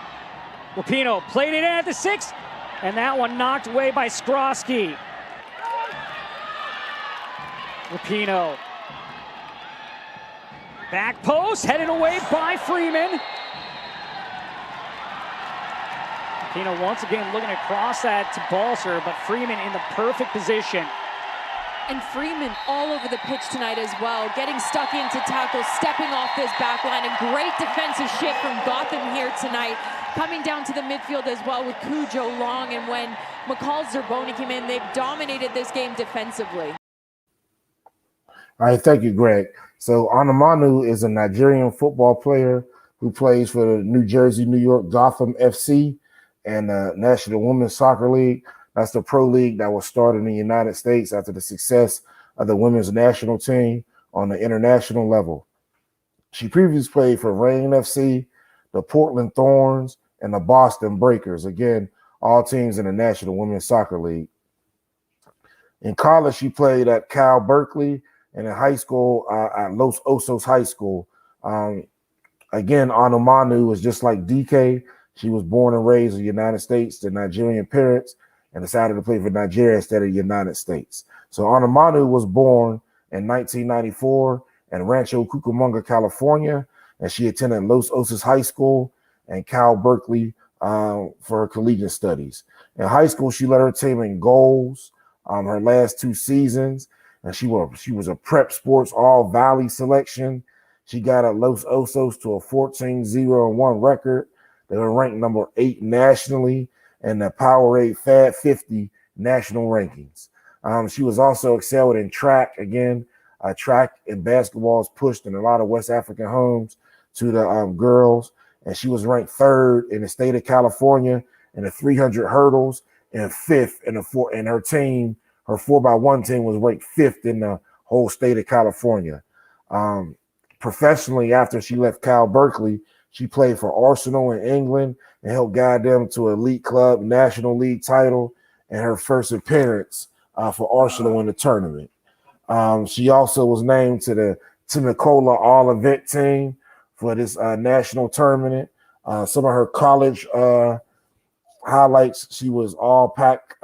Rapinoe played it in at the 6, and that one knocked away by Skrosky. Rapinoe. Back post, headed away by Freeman. Rapinoe once again looking across that to Balser, but Freeman in the perfect position. And Freeman all over the pitch tonight as well, getting stuck into tackles, stepping off this back line. A great defensive shift from Gotham here tonight. Coming down to the midfield as well with Cujo Long, and when McCall Zerboni came in, they've dominated this game defensively. All right, thank you, Greg. So Onumonu is a Nigerian football player who plays for the New Jersey, New York Gotham FC and the National Women's Soccer League. That's the pro league that was started in the United States after the success of the women's national team on the international level. She previously played for Reign FC, the Portland Thorns, and the Boston Breakers. Again, all teams in the National Women's Soccer League. In college, she played at Cal Berkeley, and in high school at Los Osos High School. Again, Anumanu was just like DK. She was born and raised in the United States to Nigerian parents and decided to play for Nigeria instead of the United States. So Anumanu was born in 1994 in Rancho Cucamonga, California, and she attended Los Osos High School and Cal Berkeley for her collegiate studies. In high school, she led her team in goals her last 2 seasons, and she was a prep sports all-valley selection. She got at Los Osos to a 14-0-1 record. They were ranked number 8 nationally in the Powerade Fab 50 national rankings. She was also excelled in track. Again, track and basketball is pushed in a lot of West African homes to the girls, and she was ranked 3rd in the state of California in the 300 hurdles and 5th in her team. Her 4x1 team was ranked 5th in the whole state of California. Professionally, after she left Cal Berkeley, she played for Arsenal in England and helped guide them to an elite club National League title and her first appearance for Arsenal in the tournament. She also was named to the Timicola All-Event team for this national tournament. Some of her college highlights, she was All-Pac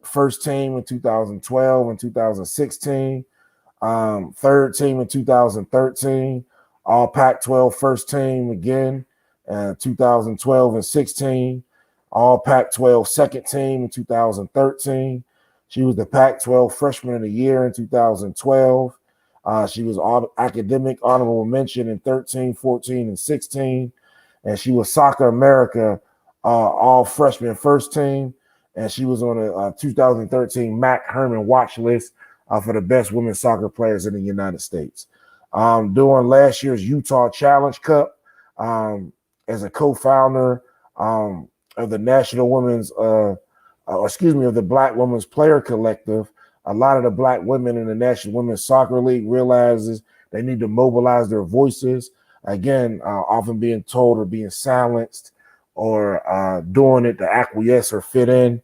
first team in 2012 and 2016. 3rd team in 2013, all Pac-12 first team again, 2012 and 16, all Pac-12 second team in 2013. She was the Pac-12 freshman of the year in 2012. She was academic honorable mention in 13, 14, and 16. And she was Soccer America all freshman first team. And she was on a 2013 Mac Herman watch list for the best women's soccer players in the United States. During last year's Utah Challenge Cup, as a co-founder of the National Women's, of the Black Women's Player Collective, a lot of the Black women in the National Women's Soccer League realizes they need to mobilize their voices. Again, often being told or being silenced or doing it to acquiesce or fit in,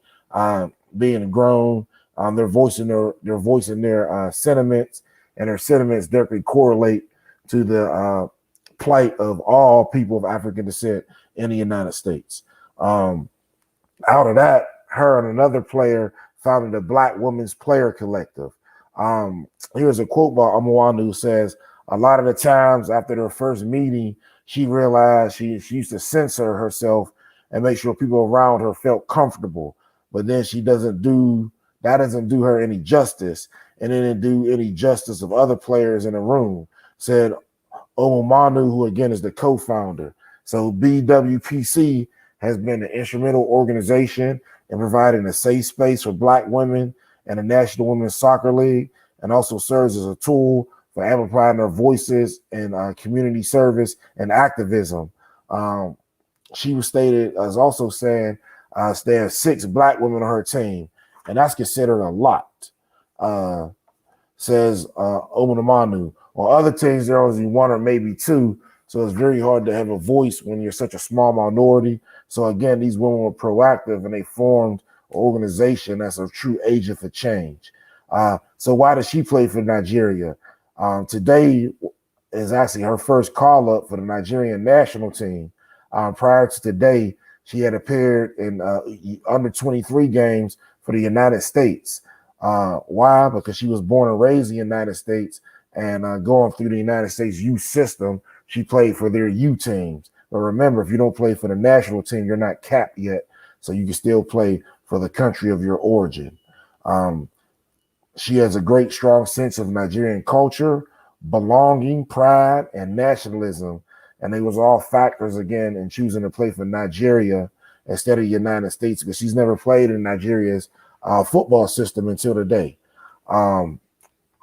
being grown. They're voicing their sentiments, and their sentiments directly correlate to the plight of all people of African descent in the United States. Out of that, her and another player founded the Black Women's Player Collective. Here's a quote by Amawanu who says, "A lot of the times after their first meeting, she realized she used to censor herself and make sure people around her felt comfortable, but then doesn't do her any justice, and it didn't do any justice of other players in the room," said Omomanu, who again is the co-founder. So BWPC has been an instrumental organization in providing a safe space for Black women and the National Women's Soccer League, and also serves as a tool for amplifying their voices in community service and activism. She was stated as also saying there are 6 Black women on her team, and that's considered a lot, says Omanamanu. On other teams, there are only 1 or maybe 2, so it's very hard to have a voice when you're such a small minority. So again, these women were proactive, and they formed an organization that's a true agent for change. So why does she play for Nigeria? Today is actually her first call-up for the Nigerian national team. Prior to today, she had appeared in under 23 games for the United States. Why? Because she was born and raised in the United States, and going through the United States youth system, she played for their youth teams. But remember, if you don't play for the national team, you're not capped yet, so you can still play for the country of your origin. She has a great, strong sense of Nigerian culture, belonging, pride, and nationalism. And they was all factors, again, in choosing to play for Nigeria instead of the United States, because she's never played in Nigeria's football system until today.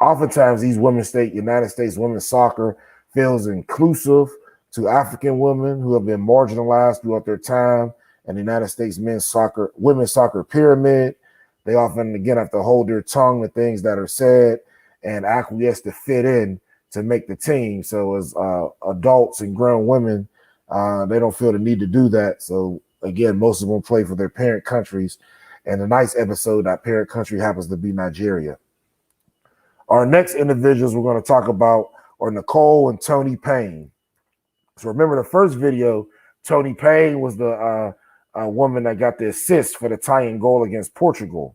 Oftentimes, these United States women's soccer feels inclusive to African women who have been marginalized throughout their time in the United States women's soccer pyramid. They often, again, have to hold their tongue to things that are said and acquiesce to fit in to make the team. So as adults and grown women, they don't feel the need to do that. So again, most of them play for their parent countries and tonight's episode, that parent country happens to be Nigeria. Our next individuals we're going to talk about are Nicole and Tony Payne. So remember the first video, Tony Payne was the woman that got the assist for the tying goal against Portugal.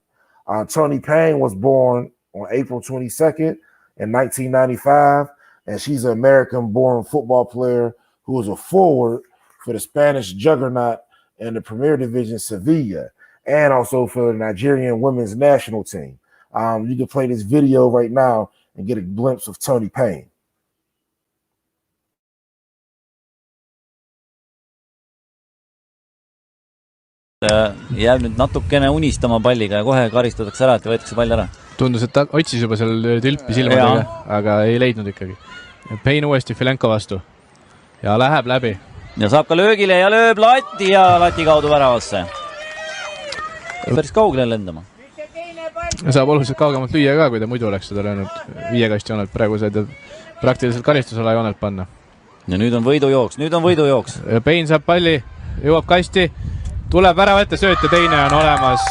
Tony Payne was born on April 22nd in 1995, and she's an American-born football player who was a forward for the Spanish juggernaut in the Premier Division, Sevilla, and also for the Nigerian women's national team. You can play this video right now and get a glimpse of Tony Payne. Jääb nüüd natukene unistama palliga ja kohe karistatakse ära, et võetakse pall ära. Tundus, et ta otsis juba seal tülpi silmadega, aga ei leidnud ikkagi. Payne uuesti Filenko vastu. Ja läheb läbi. Ja saab ka löögile ja lööb lati ja lati kaudu väravasse. Päris kaugele lendama. Saab oluliselt kaugemalt lüüa ka, kui ta muidu oleks seda löönud 5 kasti joonelt. Praegu said praktiliselt karistusala joonelt panna. Ja nüüd on võidujooks. Payne saab palli, jõuab kasti. Tuleb ära võtta sööt ja teine on olemas.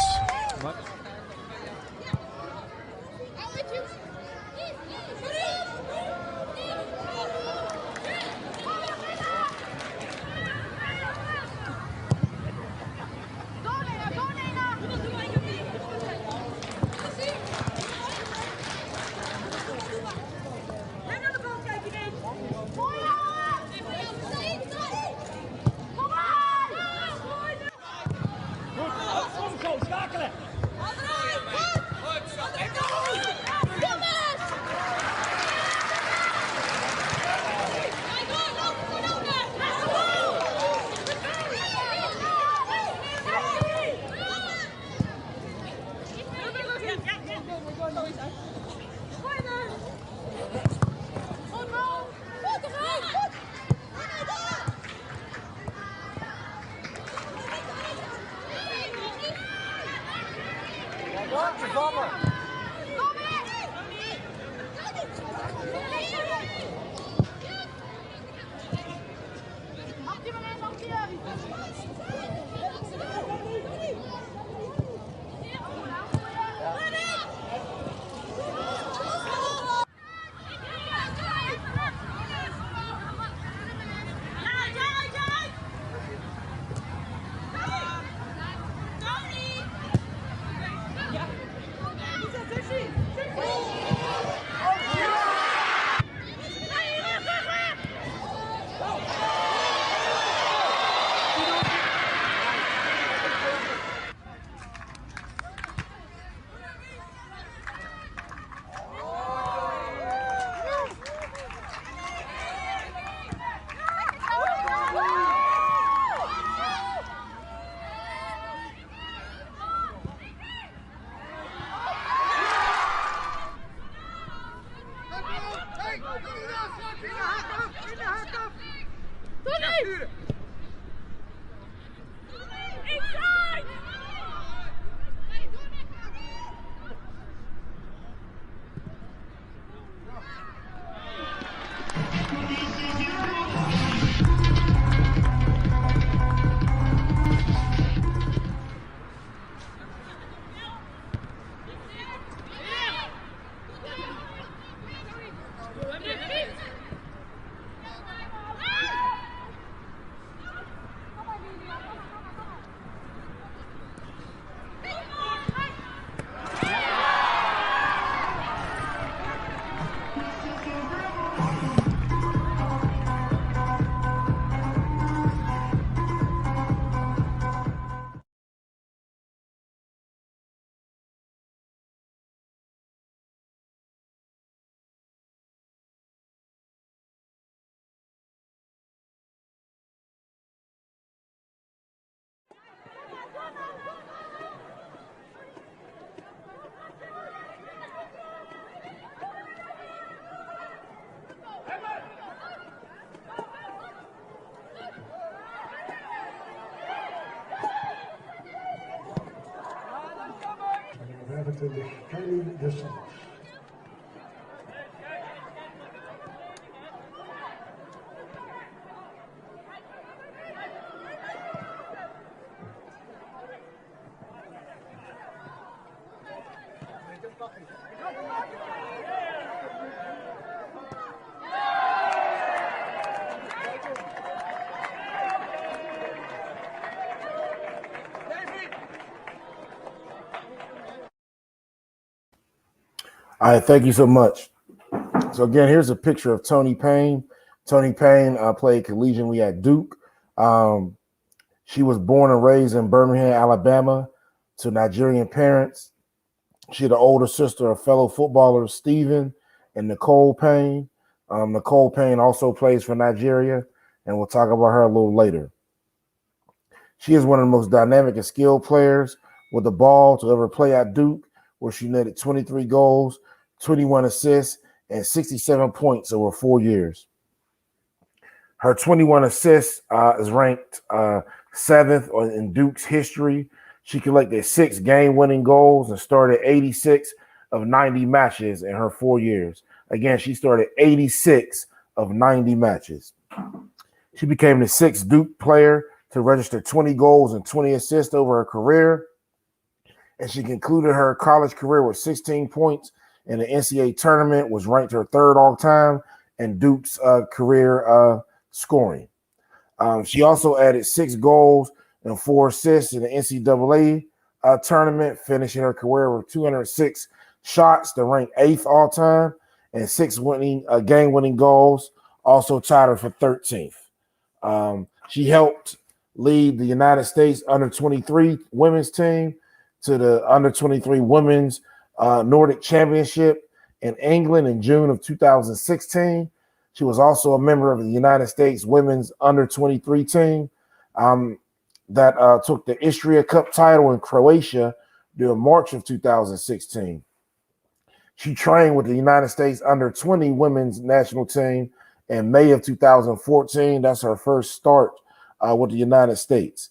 All right, thank you so much. So again, here's a picture of Tony Payne. Tony Payne played collegiately at Duke. She was born and raised in Birmingham, Alabama, to Nigerian parents. She had an older sister of fellow footballers Stephen and Nicole Payne. Nicole Payne also plays for Nigeria, and we'll talk about her a little later. She is one of the most dynamic and skilled players with the ball to ever play at Duke, where she netted 23 goals, 21 assists, and 67 points over 4 years. Her 21 assists is ranked 7th in Duke's history. She collected 6 game-winning goals and started 86 of 90 matches in her 4 years. Again, she started 86 of 90 matches. She became the 6th Duke player to register 20 goals and 20 assists over her career. And she concluded her college career with 16 points in the NCAA tournament, was ranked her 3rd all-time in Duke's career scoring. She also added 6 goals and 4 assists in the NCAA tournament, finishing her career with 206 shots to rank 8th all-time and 6 game-winning goals, also tied her for 13th. She helped lead the United States under-23 women's team to the under-23 women's Nordic Championship in England in June of 2016. She was also a member of the United States women's under-23 team that took the Istria Cup title in Croatia during March of 2016. She trained with the United States under-20 women's national team in May of 2014. That's her first start with the United States.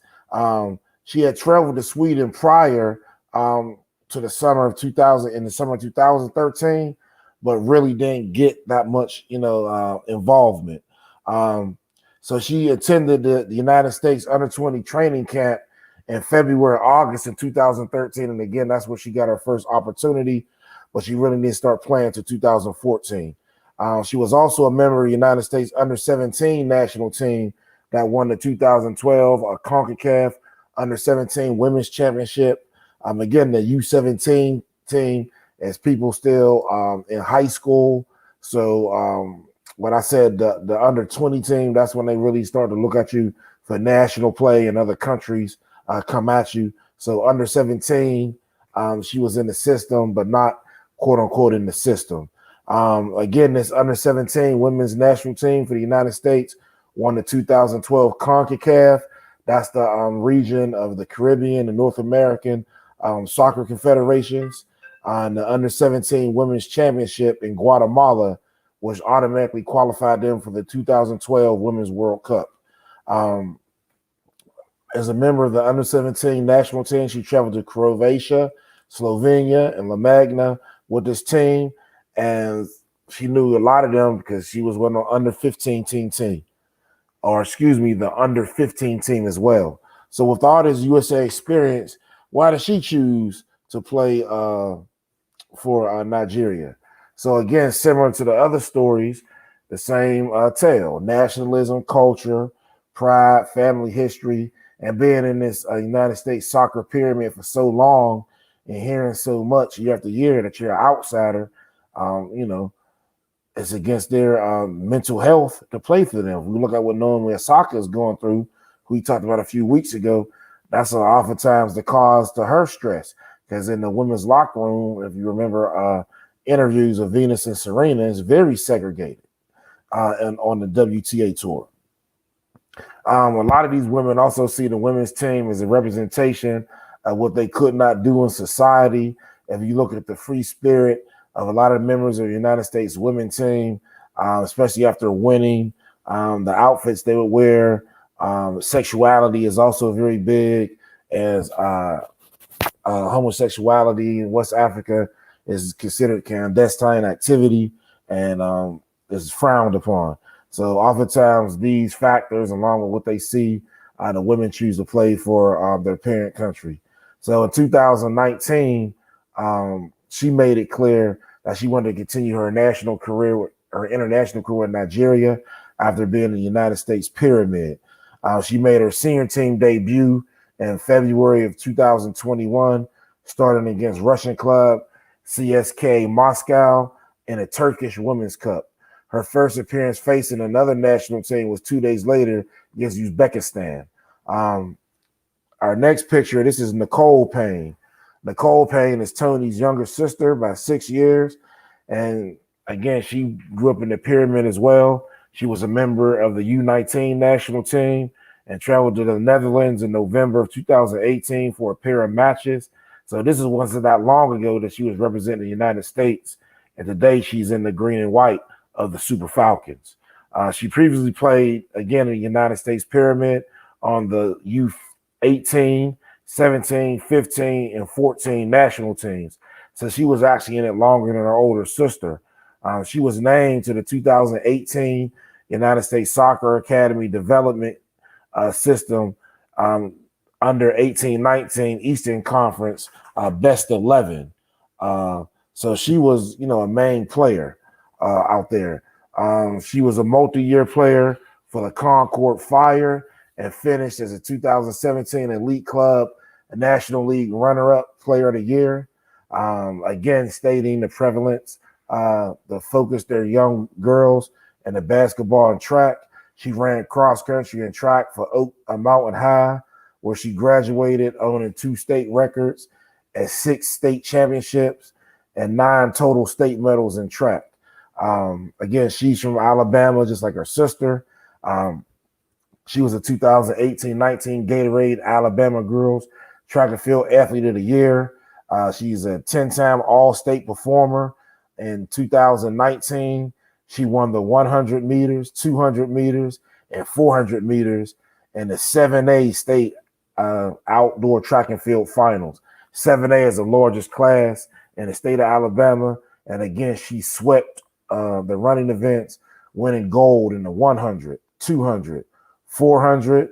She had traveled to Sweden prior to the summer of 2013, but really didn't get that much, involvement. So she attended the United States under-20 training camp in February, August in 2013. And again, that's where she got her first opportunity, but she really didn't start playing until 2014. She was also a member of the United States under-17 national team that won the 2012 CONCACAF under-17 women's championship. Again, the U17 team as people still in high school. So when I said the under-20 team, that's when they really start to look at you for national play and other countries come at you. So under-17, she was in the system, but not quote-unquote in the system. Again, this under-17 women's national team for the United States won the 2012 CONCACAF. That's the region of the Caribbean and North American soccer confederations. The under-17 women's championship in Guatemala, which automatically qualified them for the 2012 Women's World Cup. As a member of the under-17 national team, she traveled to Croatia, Slovenia, and La Magna with this team, and she knew a lot of them because she was one of the under-15 team. Or excuse me, the under-15 team as well. So with all this USA experience, why did she choose to play for Nigeria? So again, similar to the other stories, the same tale: nationalism, culture, pride, family history, and being in this United States soccer pyramid for so long and hearing so much year after year that you're an outsider, it's against their mental health to play for them. If we look at what Naomi Osaka is going through, who we talked about a few weeks ago, that's oftentimes the cause to her stress. Because in the women's locker room, if you remember interviews of Venus and Serena, is very segregated and on the WTA tour. A lot of these women also see the women's team as a representation of what they could not do in society. If you look at the free spirit of a lot of members of the United States women's team, especially after winning, the outfits they would wear, sexuality is also very big, as homosexuality in West Africa is considered clandestine activity and is frowned upon. So oftentimes these factors, along with what they see, the women choose to play for their parent country. So in 2019, she made it clear that she wanted to continue her international career in Nigeria after being in the United States pyramid. She made her senior team debut in February of 2021, starting against Russian club CSK Moscow, and a Turkish Women's Cup. Her first appearance facing another national team was 2 days later against Uzbekistan. Our next picture, this is Nicole Payne. Nicole Payne is Tony's younger sister by 6 years. And again, she grew up in the pyramid as well. She was a member of the U19 national team and traveled to the Netherlands in November of 2018 for a pair of matches. So this wasn't that long ago that she was representing the United States. And today she's in the green and white of the Super Falcons. She previously played, again, in the United States pyramid on the U18, 17, 15, and 14 national teams. So she was actually in it longer than her older sister. She was named to the 2018 United States Soccer Academy Development System under 18-19 Eastern Conference Best 11. So she was, a main player out there. She was a multi-year player for the Concord Fire and finished as a 2017 Elite Club National League runner-up player of the year. Again, stating the prevalence, the focus their young girls in the basketball and track. She ran cross country and track for Oak Mountain High, where she graduated owning 2 state records and 6 state championships and 9 total state medals in track. Again, she's from Alabama, just like her sister. She was a 2018-19 Gatorade Alabama Girls Track and Field Athlete of the Year. She's a 10-time All-State performer. In 2019, she won the 100 meters, 200 meters, and 400 meters in the 7A state outdoor track and field finals. 7A is the largest class in the state of Alabama. And again, she swept the running events, winning gold in the 100, 200, 400,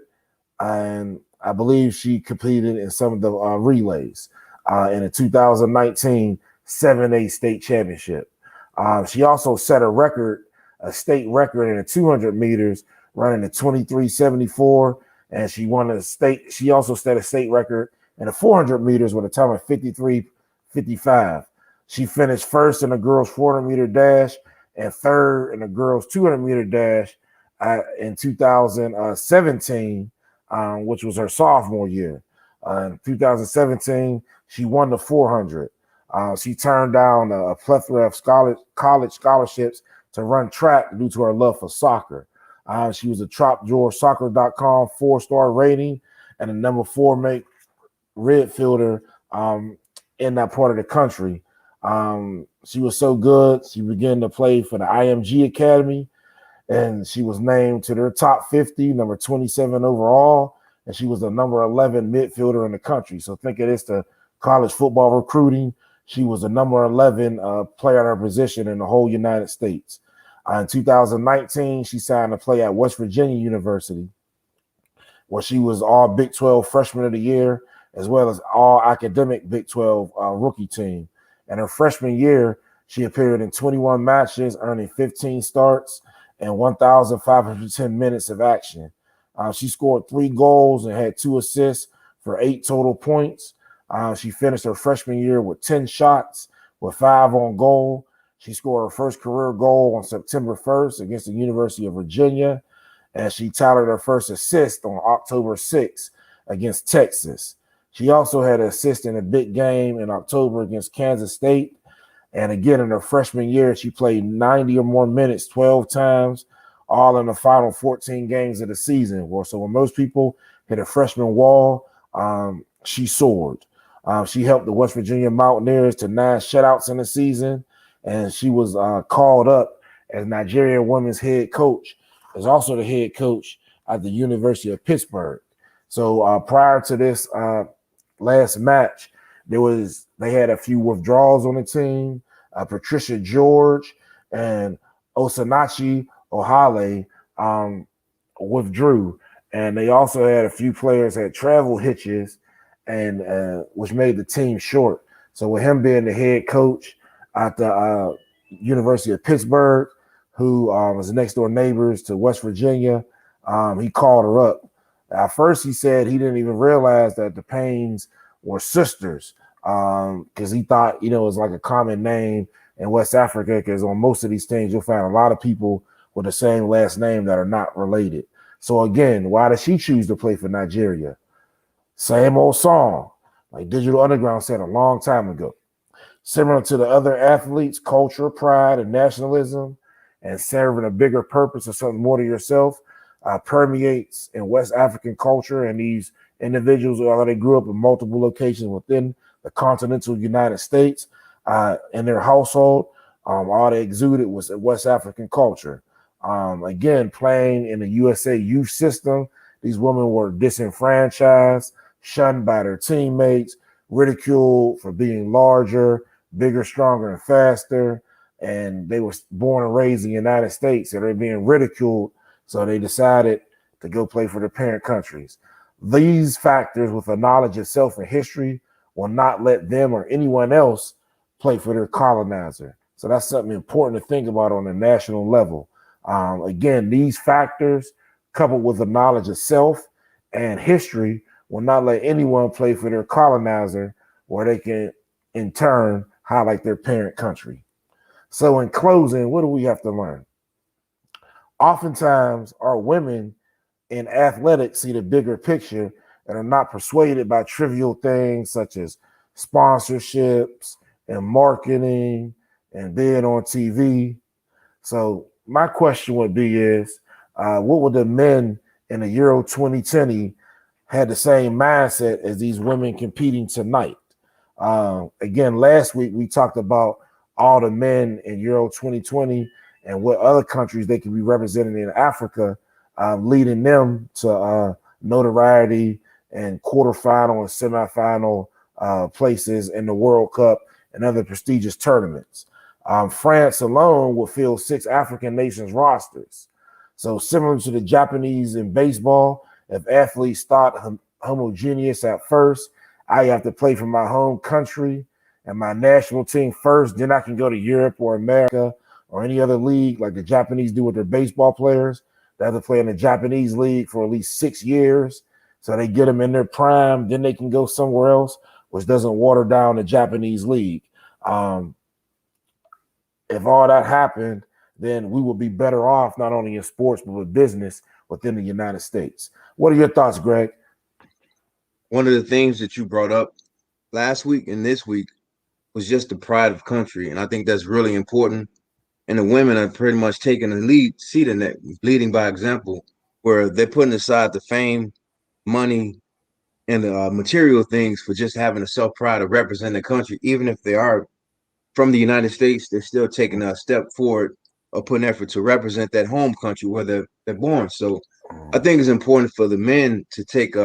and I believe she competed in some of the relays in the 2019 7A state championship. She also set a state record in the 200 meters, running the 23:74, and she won a state. She also set a state record in the 400 meters with a time of 53:55. She finished first in the girls' 400 meter dash and third in the girls' 200 meter dash in 2017, which was her sophomore year. In 2017, she won the 400. She turned down a plethora of college scholarships to run track due to her love for soccer. She was a TopDrawerSoccer.com 4-star rating and a number 4 midfielder in that part of the country. She was so good, she began to play for the IMG Academy, and she was named to their top 50, number 27 overall, and she was the number 11 midfielder in the country. So think of this, the college football recruiting. She was the number 11 player at her position in the whole United States. In 2019, she signed to play at West Virginia University, where she was all Big 12 Freshman of the Year, as well as all academic Big 12 rookie team. And her freshman year, she appeared in 21 matches, earning 15 starts and 1,510 minutes of action. She scored 3 goals and had 2 assists for 8 total points. She finished her freshman year with 10 shots with 5 on goal. She scored her first career goal on September 1st against the University of Virginia, and she tallied her first assist on October 6th against Texas. She also had an assist in a big game in October against Kansas State. And again, in her freshman year, she played 90 or more minutes 12 times, all in the final 14 games of the season. So when most people hit a freshman wall, she soared. She helped the West Virginia Mountaineers to 9 shutouts in the season, and she was called up as Nigerian women's head coach, as also the head coach at the University of Pittsburgh. So prior to this last match, they had a few withdrawals on the team. Patricia George and Osinachi Ohale withdrew, and they also had a few players had travel hitches, and which made the team short. So with him being the head coach at the University of Pittsburgh, who was next door neighbors to West Virginia, he called her up. At first, he said he didn't even realize that the Paynes were sisters. because he thought, it was like a common name in West Africa, because on most of these teams, you'll find a lot of people with the same last name that are not related. So again, why does she choose to play for Nigeria? Same old song, like Digital Underground said a long time ago. Similar to the other athletes, culture, pride, and nationalism, and serving a bigger purpose or something more to yourself, permeates in West African culture. And these individuals, although they grew up in multiple locations within the continental United States, in their household, all they exuded was West African culture. Again, playing in the USA youth system, these women were disenfranchised, shunned by their teammates, ridiculed for being larger, bigger, stronger, and faster. And they were born and raised in the United States, so they're being ridiculed. So they decided to go play for their parent countries. These factors, with a knowledge of self and history, will not let them or anyone else play for their colonizer. So that's something important to think about on a national level. Again, these factors, coupled with the knowledge of self and history, will not let anyone play for their colonizer, where they can, in turn, highlight their parent country. So in closing, what do we have to learn? Oftentimes, our women in athletics see the bigger picture and are not persuaded by trivial things such as sponsorships and marketing and being on TV. So my question would be what would the men in the Euro 2020 had the same mindset as these women competing tonight? Again, last week we talked about all the men in Euro 2020 and what other countries they could be represented in Africa, leading them to notoriety and quarterfinal and semifinal places in the World Cup and other prestigious tournaments. France alone will fill 6 African nations rosters. So similar to the Japanese in baseball, if athletes start homogeneous at first, I have to play for my home country and my national team first, then I can go to Europe or America or any other league like the Japanese do with their baseball players. They have to play in the Japanese league for at least 6 years. So they get them in their prime, then they can go somewhere else, which doesn't water down the Japanese league. If all that happened, then we would be better off not only in sports, but with business within the United States. What are your thoughts, Greg? One of the things that you brought up last week and this week was just the pride of country. And I think that's really important. And the women are pretty much taking the lead seat in that, leading by example, where they're putting aside the fame, money, and the material things for just having a self-pride of representing the country. Even if they are from the United States, they're still taking a step forward of putting effort to represent that home country where they're born. So I think it's important for the men to take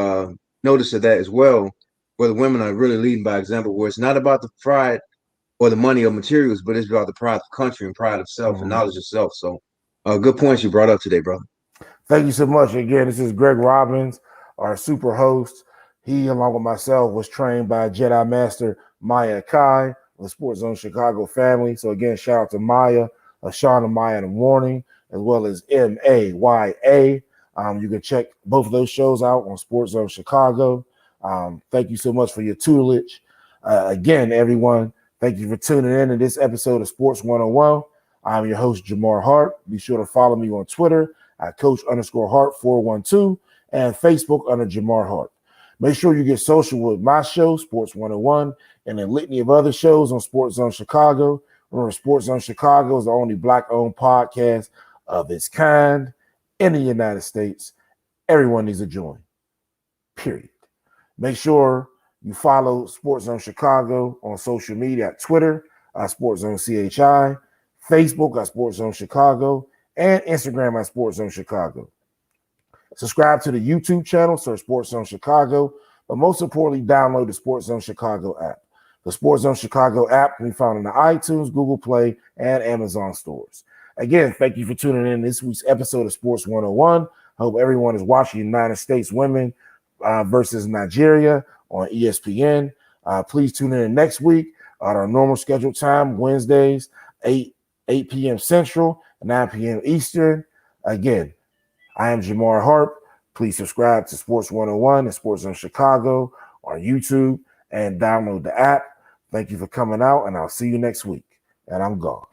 notice of that as well, where the women are really leading by example, where it's not about the pride or the money or materials, but it's about the pride of country and pride of self and knowledge of self. So good points you brought up today, brother. Thank you so much. Again, this is Greg Robbins, our super host. He, along with myself, was trained by Jedi Master Maya Kai, the SportsZone Chicago family. So again, shout out to Maya, Sean and Maya in the morning, as well as MAYA. You can check both of those shows out on SportsZone Chicago. Thank you so much for your tutelage. Again, everyone, thank you for tuning in to this episode of Sports 101. I'm your host, Jamar Harp. Be sure to follow me on Twitter at Coach_Harp412 and Facebook under Jamar Harp. Make sure you get social with my show, Sports 101, and a litany of other shows on SportsZone Chicago. Remember, SportsZone Chicago is the only Black-owned podcast of its kind in the United States. Everyone needs to join, period. Make sure you follow SportsZone Chicago on social media at Twitter, SportsZone CHI, Facebook at SportsZone Chicago, and Instagram at SportsZone Chicago. Subscribe to the YouTube channel, search SportsZone Chicago, but most importantly, download the SportsZone Chicago app. The SportsZone Chicago app can be found in the iTunes, Google Play, and Amazon stores. Again, thank you for tuning in this week's episode of Sports 101. I hope everyone is watching United States women versus Nigeria on ESPN. Please tune in next week at our normal scheduled time, Wednesdays, 8 p.m. Central, 9 p.m. Eastern. Again, I am Jamar Harp. Please subscribe to Sports 101 and SportsZone Chicago on YouTube and download the app. Thank you for coming out, and I'll see you next week. And I'm gone.